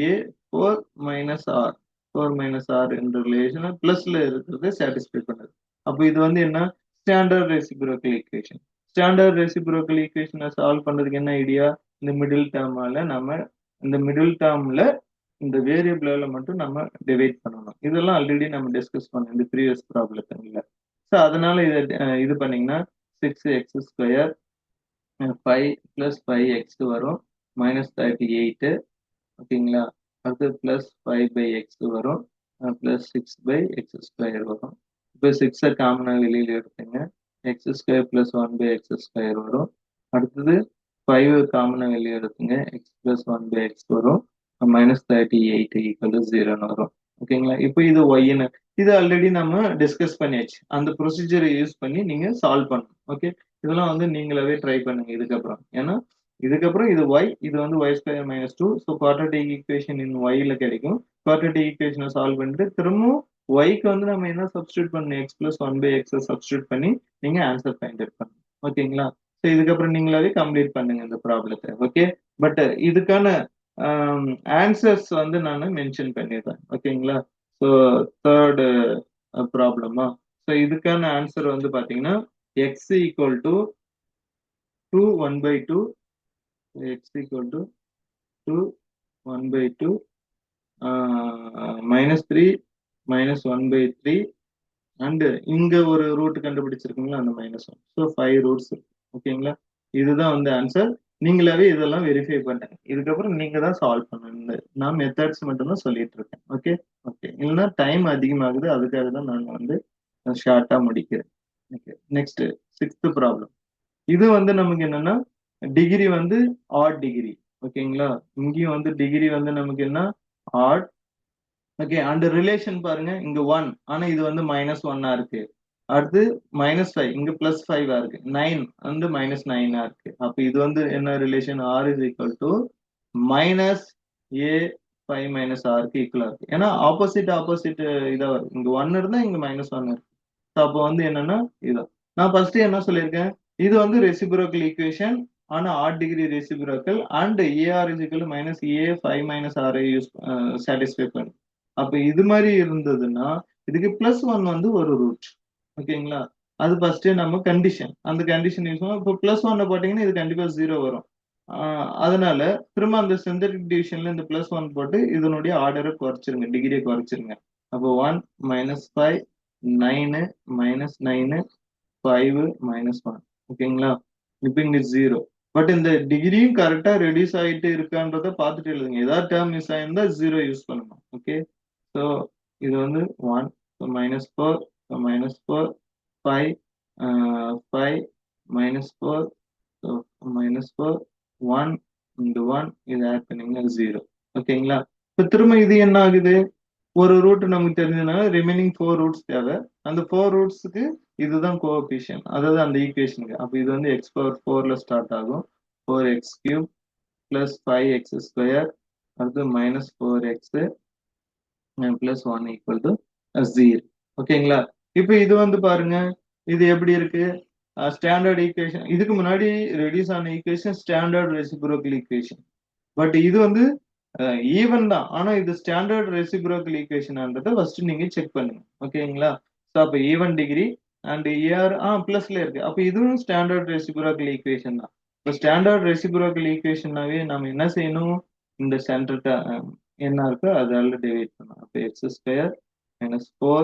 A4 minus R. 4 minus R என்ற ரிலேஷன் பிளஸ்ல இருக்கிறத சாட்டிஸ்ஃபை பண்ணுது. அப்போ இது வந்து என்ன, standard reciprocal equation. Standard reciprocal ஈக்குவேஷனை சால்வ் பண்றதுக்கு என்ன ஐடியா, இந்த மிடில் டேர்மால நம்ம இந்த மிடில் டேர்ம்ல இந்த வேரியபிளால மட்டும் நம்ம டிவைட் பண்ணணும். இதெல்லாம் ஆல்ரெடி நம்ம டிஸ்கஸ் பண்ணோம் இந்த ப்ரீவியஸ் ப்ராப்ளத்துல. ஸோ அதனால இது பண்ணீங்கன்னா 6x², 5 + 5x வரும், -38. ஓகேங்களா? அடுத்து +5/x வரும், +6/x² வரும். இப்போ 6 காமனா வெளியில எடுத்துங்க. X square plus one by x square வரும். அடுத்தது 5 காமனாக வெளியே எடுத்துங்க, x plus one by x வரும். -38 ஈக்குவல் டு 0ன்னு வரும். ஓகேங்களா? இப்போ இது ஒய்ன்னு இது ஆல்ரெடி நம்ம டிஸ்கஸ் பண்ணியாச்சு. அந்த ப்ரொசீஜரை யூஸ் பண்ணி நீங்க சால்வ் பண்ணணும். ஓகே, இதெல்லாம் வந்து நீங்களாவே ட்ரை பண்ணுங்க இதுக்கப்புறம். ஏன்னா இதுக்கப்புறம் இது ஒய், இது வந்து y square minus two. So quadratic equation in ஒய்ல கிடைக்கும். குவாட்ரேட்டிக் ஈக்குவேஷனை சால்வ் பண்ணிட்டு திரும்பவும் ஒய்க்கு வந்து நம்ம என்ன சப்ஸ்டியூட் பண்ணணும், x plus one by x substitute பண்ணி நீங்க ஆன்சர் ஃபைண்ட் அவுட் பண்ணணும். ஓகேங்களா? ஸோ இதுக்கப்புறம் நீங்களாவே கம்ப்ளீட் பண்ணுங்க இந்த ப்ராப்ளத்தை. ஓகே, பட் இதுக்கான ஆன்சர்ஸ் வந்து நான் மென்ஷன் பண்ணிடுறேன். ஓகேங்களா? ஸோ தேர்டு ப்ராப்ளமா, ஸோ இதுக்கான ஆன்சர் வந்து பாத்தீங்கன்னா X equal to 2 1 by 2, X equal to 2 1 by 2 -3 -1 by 3 and இங்க ஒரு ரூட் கண்டுபிடிச்சிருக்கீங்களா, அந்த -1. ஸோ 5 ரூட்ஸ் இருக்கு. ஓகேங்களா? இதுதான் வந்து ஆன்சர். நீங்களாவே இதெல்லாம் வெரிஃபை பண்ணுங்க. இதுக்கப்புறம் நீங்க தான் சால்வ் பண்ணணும். நான் மெத்தட்ஸ் மட்டும் தான் சொல்லிட்டு இருக்கேன். ஓகே ஓகே, இல்லைன்னா டைம் அதிகமாகுது, அதுக்காக தான் நான் வந்து ஷார்ட்டா முடிக்கிறேன். Okay, next sixth problem. இது வந்து நமக்கு என்னன்னா டிகிரி வந்து ஆட் டிகிரி. ஓகேங்களா? இங்கேயும் வந்து டிகிரி வந்து நமக்கு என்ன, ஆட். ஓகே, அண்ட் ரிலேஷன் பாருங்க, இங்க 1 ஆனா இது வந்து -1 இருக்கு. அடுத்து -5 இங்க +5 இருக்கு. 9 வந்து -9 இருக்கு. அப்ப இது வந்து என்ன relation, r is equal to -a5 - rக்கு ஈக்குவலா இருக்கு. ஏன்னா ஆப்போசிட் ஆப்போசிட் இதா வரும். இங்க 1 இருந்தா இங்க -1 இருக்கு. அப்போ வந்து என்னன்னா இது நான் ஃபர்ஸ்ட் என்ன சொல்லியிருக்கேன், இது வந்து ரெசிப்ரோக்கல் ஈக்குவேஷன் ஆனா odd degree reciprocal and AR is equal -a5 - r use satisfy பண்ணும். அப்ப இது மாதிரி இருந்ததுன்னா இதுக்கு +1 வந்து ஒரு ரூட். ஓகேங்களா? அது ஃபர்ஸ்ட் நம்ம கண்டிஷன், அந்த கண்டிஷன் யூஸ் பண்ணுவோம். இப்போ +1 போட்டீங்கன்னா இது கண்டிப்பா 0 வரும். அதனால திரும்ப அந்த சிந்தட்டிக் டிவிஷன்ல இந்த +1 போட்டு இதனுடைய ஆர்டரை குறைச்சிருங்க, டிகிரியை குறைச்சிருங்க. அப்போ 1 -5 9 -9 5 -1. ஓகேங்களா? இப்போ இங்க 0. பட் இந்த டிகிரியும் கரெக்டா ரெடியூஸ் ஆயிட்டு இருக்கான்றத பார்த்துட்டு எழுதுங்க. ஏதாவது டேர்ம் மிஸ் ஆயிருந்தா 0 யூஸ் பண்ணணும். ஓகே, ஸோ இது வந்து 1 -4 -4 5 5 -4 -4 1 இந்த 1 இது ஆட் பண்ணீங்கன்னா 0. ஓகேங்களா? இப்போ திரும்ப இது என்ன ஆகுது, ஒரு ரூட் நமக்கு தெரிஞ்சதுனால ரிமைனிங் 4 ரூட்ஸ் தேவை. அந்த 4 ரூட்ஸ்க்கு இதுதான் கோஎஃபிஷியன்ட், அதாவது அந்த ஈக்குவேஷனுக்கு. அப்போ இது வந்து x⁴ ஸ்டார்ட் ஆகும். 4x³ + 5x², அடுத்து -4x +1 = 0. ஓகேங்களா? இப்போ இது வந்து பாருங்க, இது எப்படி இருக்கு, ஸ்டாண்டர்ட் ஈக்குவேஷன். இதுக்கு முன்னாடி ரெடியூஸ் ஆன equation standard reciprocal equation. But இது வந்து ஈவன் தான், ஆனா இது ஸ்டாண்டர்ட் ரெசிப்ரோக்கல் ஈக்குவேஷன்ன்றதை ஃபர்ஸ்ட் நீங்க செக் பண்ணுங்க. ஓகேங்களா? ஸோ அப்போ ஈவன் டிகிரி அண்ட் ஏஆர் பிளஸ்ல இருக்கு. அப்போ இதுவும் ஸ்டாண்டர்ட் ரெசிப்ரோக்கல் ஈக்குவேஷன் தான். இப்போ ஸ்டாண்டர்ட் ரெசிப்ரோக்கல் ஈக்குவேஷன்னாவே நம்ம என்ன செய்யணும், இந்த சென்டர் என்ன இருக்கோ அதால டிவைட் பண்ணணும். அப்போ x² -4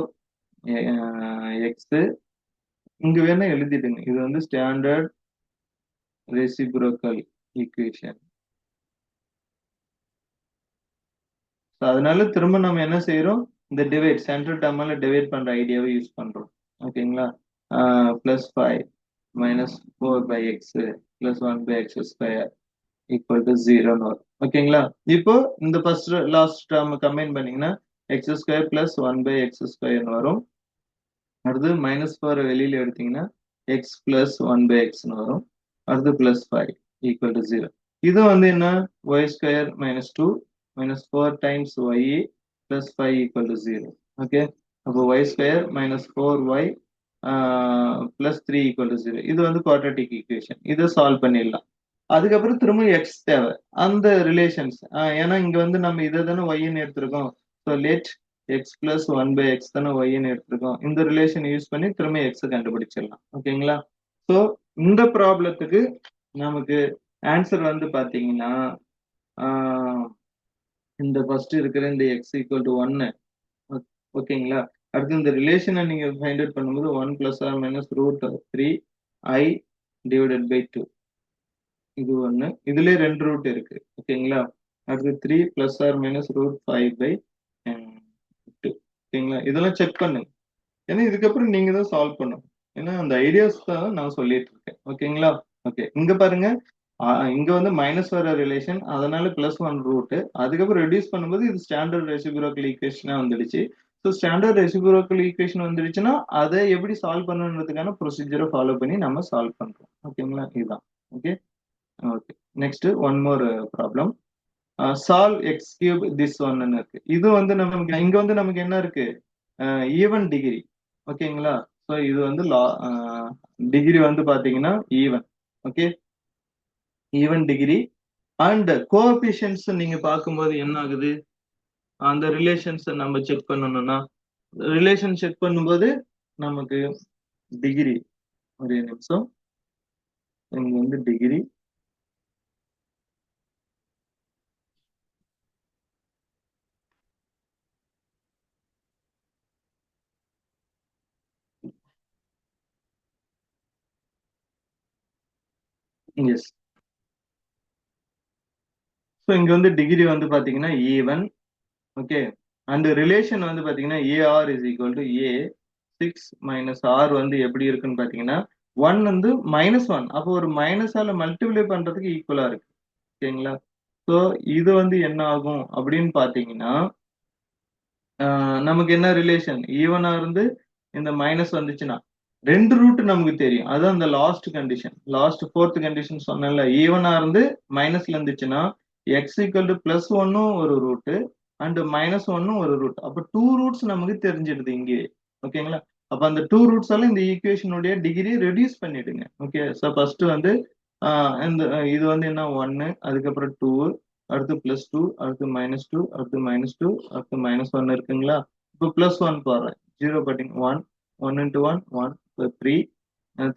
எக்ஸ் இங்க வேணா எழுதிடுங்க. இது வந்து ஸ்டாண்டர்ட் ரெசிப்ரோக்கல் ஈக்குவேஷன். அதனால திரும்ப நம்ம என்ன செய்யறோம், இந்த டிவைட் சென்ட்ரல் டேர்மால டிவைட் பண்ற ஐடியாவை யூஸ் பண்றோம். ஓகேங்களா? +5 -4/x +1/x² = 0 வரும். ஓகேங்களா? இப்போ இந்த ஃபர்ஸ்ட் லாஸ்ட் டேர்ம் கம்பைன் பண்ணீங்கன்னா x² +1/x² வரும். அடுத்து -4 வெளியில எடுத்தீங்கன்னா x +1/x வரும். அடுத்து +5 = 0. இது வந்து என்ன, y² -2 -4 times y +5 = 0. ஓகே, அப்போ y² -4y +3 = 0. இது வந்து குவாட்ரேட்டிக் ஈக்குவேஷன். இதை சால்வ் பண்ணிடலாம். அதுக்கப்புறம் திரும்ப எக்ஸ் தேவை, அந்த ரிலேஷன்ஸ். ஏன்னா இங்க வந்து நம்ம இதை தானே ஒய்ன்னு எடுத்திருக்கோம். So let X plus 1/x தானே ஒய்ன்னு எடுத்திருக்கோம். இந்த ரிலேஷன் யூஸ் பண்ணி திரும்ப எக்ஸ் கண்டுபிடிச்சிடலாம். ஓகேங்களா? ஸோ இந்த ப்ராப்ளத்துக்கு நமக்கு ஆன்சர் வந்து பாத்தீங்கன்னா இந்த ஃபர்ஸ்ட் இருக்கிற இந்த எக்ஸ் ஈக்குவல் டு 1. ஓகேங்களா? அடுத்து இந்த ரிலேஷனை நீங்க ஃபைண்ட் அவுட் பண்ணும்போது 1 ± √3 i / 2. இது ஒண்ணு. இதுலயே 2 ரூட் இருக்கு. ஓகேங்களா? அடுத்து 3 ± √5/2. ஓகேங்களா? இதெல்லாம் செக் பண்ணுங்க. ஏன்னா இதுக்கப்புறம் நீங்க தான் சால்வ் பண்ணணும். ஏன்னா அந்த ஐடியாஸ் தான் நான் சொல்லிட்டு இருக்கேன். ஓகேங்களா? ஓகே. இங்க பாருங்க. இங்க வந்து மைனஸ் வர ரிலேஷன். அதனால +1 ரூட். அதுக்கப்புறம் ரெடியூஸ் பண்ணும்போது இது ஸ்டாண்டர்ட் ரெசிப்ரோக்கல் ஈக்குவேஷனா வந்துடுச்சு. ஸோ ஸ்டாண்டர்ட் ரெசிப்ரோக்கல் ஈக்குவேஷன் வந்துடுச்சுன்னா, அதை எப்படி சால்வ் பண்ணணுன்றதுக்கான ப்ரொசீஜரை ஃபாலோ பண்ணி நம்ம சால்வ் பண்றோம். ஓகேங்களா? இதுதான். Okay. Okay. Next one more problem. Solve X cube this ஒன்னு இருக்கு. இது வந்து நமக்கு இங்க வந்து நமக்கு என்ன இருக்கு? Even degree. ஓகேங்களா? ஸோ இது வந்து டிகிரி வந்து பாத்தீங்கன்னா even. Okay. Even degree and coefficients நீங்க பார்க்கும்போது என்ன ஆகுது? அந்த ரிலேஷன்ஸ் நம்ம செக் பண்ணணும்னா ரிலேஷன் செக் பண்ணும்போது நமக்கு டிகிரி. ஒரே நிமிஷம். இங்க வந்து டிகிரி. எஸ். ஸோ இங்க வந்து டிகிரி வந்து பாத்தீங்கன்னா ஈவன். ஓகே. அண்ட் ரிலேஷன் வந்து பாத்தீங்கன்னா AR is equal to A 6 - r வந்து எப்படி இருக்குன்னு பாத்தீங்கன்னா 1 வந்து -1. அப்போ ஒரு மைனஸால மல்டிப்ளை பண்றதுக்கு ஈக்குவலா இருக்கு. ஓகேங்களா? ஸோ இது வந்து என்ன ஆகும் அப்படின்னு பாத்தீங்கன்னா நமக்கு என்ன ரிலேஷன் ஈவனா இருந்து இந்த மைனஸ் வந்துச்சுன்னா ரெண்டு ரூட் நமக்கு தெரியும். அதுதான் அந்த last condition. Last fourth condition சொன்னேன்ல, ஈவனா இருந்து மைனஸ்ல இருந்துச்சுன்னா எக்ஸ் ஈக்குவல் டு +1 ஒரு ரூட் அண்ட் -1 ஒரு ரூட். அப்ப டூ ரூட்ஸ் நமக்கு தெரிஞ்சிடுது இங்கே. ஓகேங்களா? அப்ப அந்த டூ ரூட்ஸ் எல்லாம் இந்த ஈக்குவேஷனுடைய டிகிரி ரெடியூஸ் பண்ணிடுங்க. ஓகே. ஸோ ஃபர்ஸ்ட் வந்து இந்த இது வந்து என்ன 1, அதுக்கப்புறம் 2, அடுத்து +2, அடுத்து -2, அடுத்து -2, அடுத்து -1 இருக்குங்களா? இப்போ +1 போடுறேன். 0 பட்டிங் 1, 1 into 1, 1, so 3.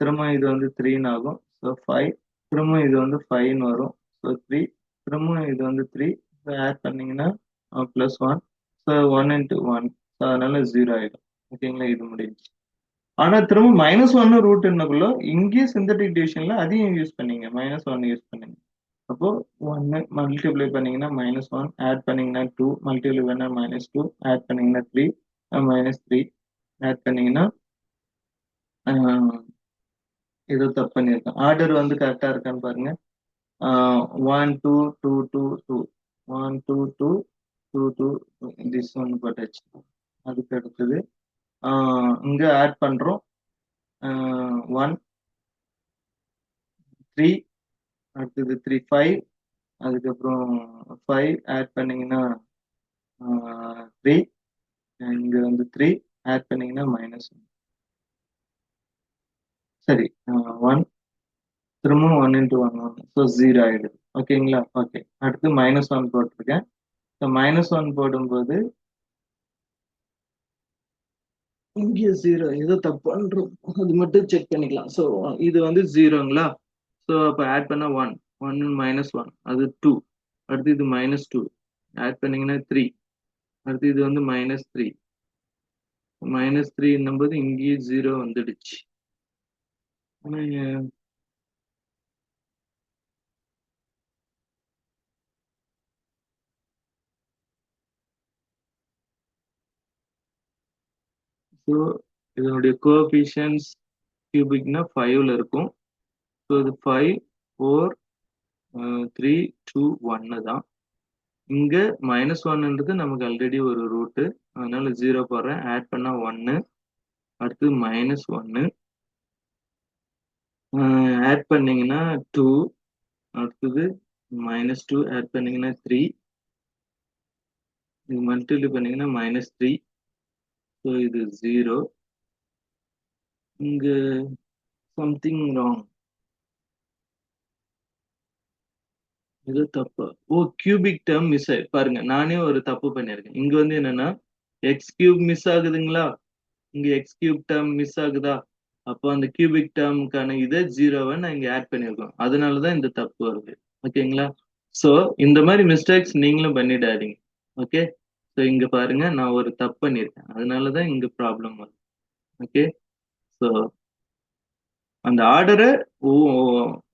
திரும்ப இது வந்து 3 ஆகும். ஸோ 5. திரும்ப இது வந்து 5 வரும். ஸோ 3. திரும்ப இது வந்து 3. ஸோ ஆட் பண்ணீங்கன்னா +1. So 1 into 1. ஸோ அதனால 0 ஆயிடும். ஓகேங்களா? இது முடிஞ்சு. ஆனா திரும்ப -1 ரூட்னுக்குள்ள இங்கேயே சிந்தட்டிக் டிவிஷன்ல அதையும் யூஸ் பண்ணீங்க. -1 யூஸ் பண்ணீங்க. அப்போ 1 மல்டிப்ளை பண்ணீங்கன்னா -1, ஆட் பண்ணீங்கன்னா 2, மல்டிப்ளை பண்ணா -2, ஆட் பண்ணீங்கன்னா 3, -3, ஆட் பண்ணீங்கன்னா ஏதோ தப்பு பண்ணியிருக்கேன். ஆர்டர் வந்து கரெக்டா இருக்கான்னு பாருங்க. 1 2 2 2 2 1 2 2 2 2 திஸ் ஒன் போட்டாச்சு. அதுக்கு அடுத்தது இங்க ஆட் பண்றோம். 1 3, அடுத்தது 3 5, அதுக்கப்புறம் 5 ஆட் பண்ணீங்கன்னா 3, இங்க வந்து 3 ஆட் பண்ணீங்கன்னா -1. சரி. 1 திரும்பவும் 1 into 1 1. ஸோ 0 ஆயிடுது. ஓகேங்களா? ஓகே. அடுத்து -1 போட்டிருக்கேன். ஸோ -1 போடும்போது இங்கே 0 ஏதோ தப்பு பண்றோம். அது மட்டும் செக் பண்ணிக்கலாம். ஸோ இது வந்து 0ங்களா? ஸோ அப்போ ஆட் பண்ணா 1, 1 -1 அது 2. அடுத்து இது -2 ஆட் பண்ணீங்கன்னா 3. அடுத்து இது வந்து -3. -3 என்னும்போது இங்கேயே 0 வந்துடுச்சு. ஆனா ஸோ இதனுடைய கோஎஃபிஷியன்ட்ஸ் கியூபிக்னா 5ல இருக்கும். ஸோ இது 5 4 3 2 1 தான். இங்க -1ன்றது நமக்கு ஆல்ரெடி ஒரு ரூட். அதனால 0 போடுறேன். ஆட் பண்ணா 1. அடுத்து -1. ஆட் பண்ணீங்கன்னா 2. அடுத்தது -2 ஆட் பண்ணீங்கன்னா 3. இது மல்டிப்ளை பண்ணீங்கன்னா -3. ஸோ இது 0. இங்க சம்திங் ராங். ஏதோ தப்பு. ஓ கியூபிக் டேர்ம் மிஸ் ஆயி பாருங்க. நானே ஒரு தப்பு பண்ணியிருக்கேன். இங்க வந்து என்னன்னா எக்ஸ் கியூப் மிஸ் ஆகுதுங்களா? இங்க எக்ஸ் கியூப் டேர்ம் மிஸ் ஆகுதா? அப்போ அந்த கியூபிக் டேர்முக்கான இதை 0வை நான் இங்க ஆட் பண்ணியிருக்கோம். அதனாலதான் இந்த தப்பு வருது. ஓகேங்களா? சோ இந்த மாதிரி மிஸ்டேக்ஸ் நீங்களும் பண்ணிடாதீங்க. ஓகே. ஸோ இங்க பாருங்க நான் ஒரு தப்பு பண்ணியிருக்கேன். அதனாலதான் இங்க ப்ராப்ளம் வருது. ஓகே. ஸோ அந்த ஆர்டரை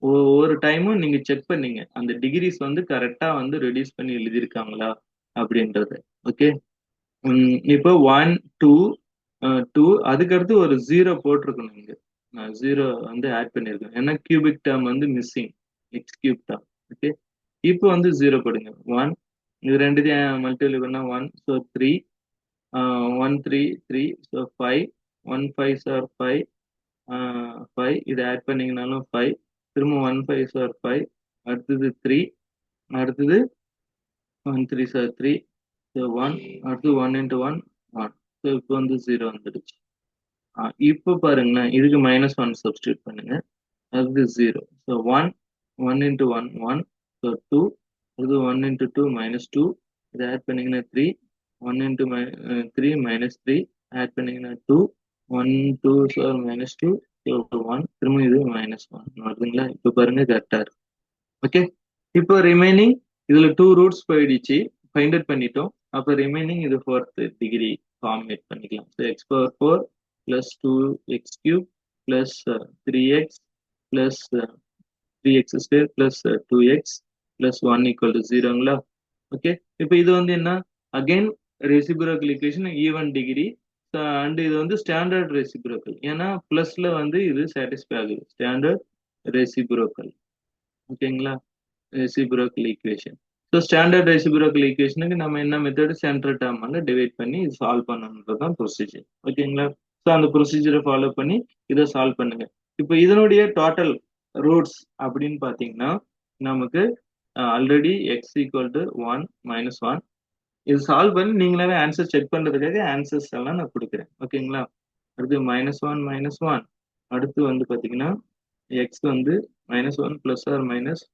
ஒவ்வொரு டைமும் நீங்க செக் பண்ணீங்க அந்த டிகிரிஸ் வந்து கரெக்டா வந்து ரெடியூஸ் பண்ணி எழுதியிருக்காங்களா அப்படின்றது. ஓகே. இப்போ 1 2 2 அதுக்கடுத்து ஒரு 0 போட்டிருக்கணும் இங்க. நான் 0 வந்து ஆட் பண்ணியிருக்கேன். ஏன்னா கியூபிக் டேர்ம் வந்து missing. X cube term. Okay. இப்போ வந்து 0 போடுங்க. 1 இது ரெண்டுத்தையும் மல்டிப்ளை பண்ணா 1 ஸோ 3 1 3 3 ஸோ 5 1 5 ஆர் 5 5 இது ஆட் பண்ணீங்கனாலும் 5 திரும்ப 1 5 ஆர் 5 அடுத்தது 3 அடுத்தது 1 3 சார் 3 ஸோ 1 அடுத்து 1 into 1 1 ஸோ இப்போ வந்து 0 வந்துடுச்சு. இப்போ பாருங்களேன் இதுக்கு -1 சப்ஸ்டியூட் பண்ணுங்க. அது 0 ஸோ 1 1 into 1 1 ஸோ 2 அது 1 into 2 -2 இதை ஆட் பண்ணீங்கன்னா 3 1 into 3 -3 ஆட் பண்ணீங்கன்னா 2 1 2 ஸோ -2 ஸோ 1 திரும்ப இது -1 வருதுங்களா? இப்போ பாருங்க கரெக்டா இருக்கு. ஓகே. இப்போ ரிமைனிங் இதுல 2 ரூட்ஸ் போயிடுச்சு, ஃபைண்ட் அவுட் பண்ணிட்டோம். அப்போ ரிமைனிங் இது 4th டிகிரி ஃபார்மேட் பண்ணிக்கலாம். So x power 4 plus 2x cube plus 3x plus 3x square plus 2x plus 1 equal to 0ங்களா? Okay. இப்போ இது வந்து என்ன? Again reciprocal equation even degree and இது வந்து ஸ்டாண்டர்ட் ரெசிப்ரோக்கல். ஏன்னா பிளஸ்ல வந்து இது சாட்டிஸ்ஃபை ஆகுது. Standard reciprocal. ஓகேங்களா? Reciprocal equation. So standard reciprocal ஈக்குவேஷனுக்கு நம்ம என்ன மெத்தட் சென்டர் டேர்மால டிவைட் பண்ணி சால்வ் பண்ணணுன்றது தான் ப்ரொசீஜர். ஓகேங்களா? ஸோ அந்த ப்ரொசீஜரை ஃபாலோ பண்ணி இதை சால்வ் பண்ணுங்க. இப்போ இதனுடைய டோட்டல் ரூட்ஸ் அப்படின்னு பார்த்தீங்கன்னா நமக்கு ஆல்ரெடி எக்ஸ் ஈக்குவல் டு 1 -1 இது சால்வ் பண்ணி நீங்களாவே ஆன்சர் செக் பண்றதுக்காக ஆன்சர்ஸ் எல்லாம் நான் கொடுக்குறேன். ஓகேங்களா? அடுத்து -1 -1 அடுத்து வந்து பார்த்தீங்கன்னா எக்ஸ் வந்து -1 + or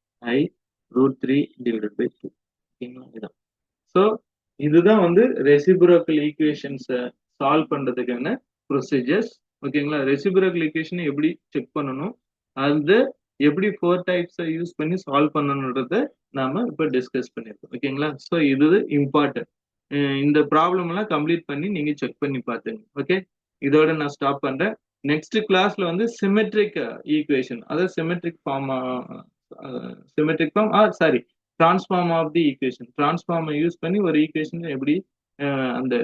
- i √3 divided by 2. ஓகேங்களா? இதான். ஸோ இதுதான் வந்து ரெசிப்ரோக்கல் ஈக்குவேஷன்ஸை சால்வ் பண்றதுக்கான ப்ரொசீஜர்ஸ். ஓகேங்களா? ரெசிப்ரோக்கல் ஈக்குவேஷனை எப்படி செக் பண்ணணும், அது எப்படி 4 டைப்ஸை யூஸ் பண்ணி சால்வ் பண்ணணுன்றத நாம இப்போ டிஸ்கஸ் பண்ணியிருக்கோம். ஓகேங்களா? ஸோ இது இம்பார்ட்டன்ட். இந்த ப்ராப்ளம் எல்லாம் கம்ப்ளீட் பண்ணி நீங்க செக் பண்ணி பார்த்துங்க. ஓகே. இதோட நான் ஸ்டாப் பண்றேன். நெக்ஸ்ட் கிளாஸ்ல வந்து சிமெட்ரிக் ஈக்குவேஷன், அதாவது symmetric form sorry transform of the equation, டிரான்ஸ்ஃபார்மை யூஸ் பண்ணி ஒரு ஈக்குவேஷன் எப்படி அந்த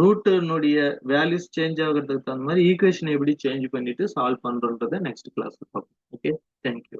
ரூட்னுடைய வேல்யூஸ் சேஞ்ச் ஆகிறதுக்கு தகுந்த மாதிரி ஈக்குவேஷன் எப்படி சேஞ்ச் பண்ணிட்டு சால்வ் பண்றோன்றதை நெக்ஸ்ட் கிளாஸ்ல பார்ப்போம். ஓகே. தேங்க்யூ.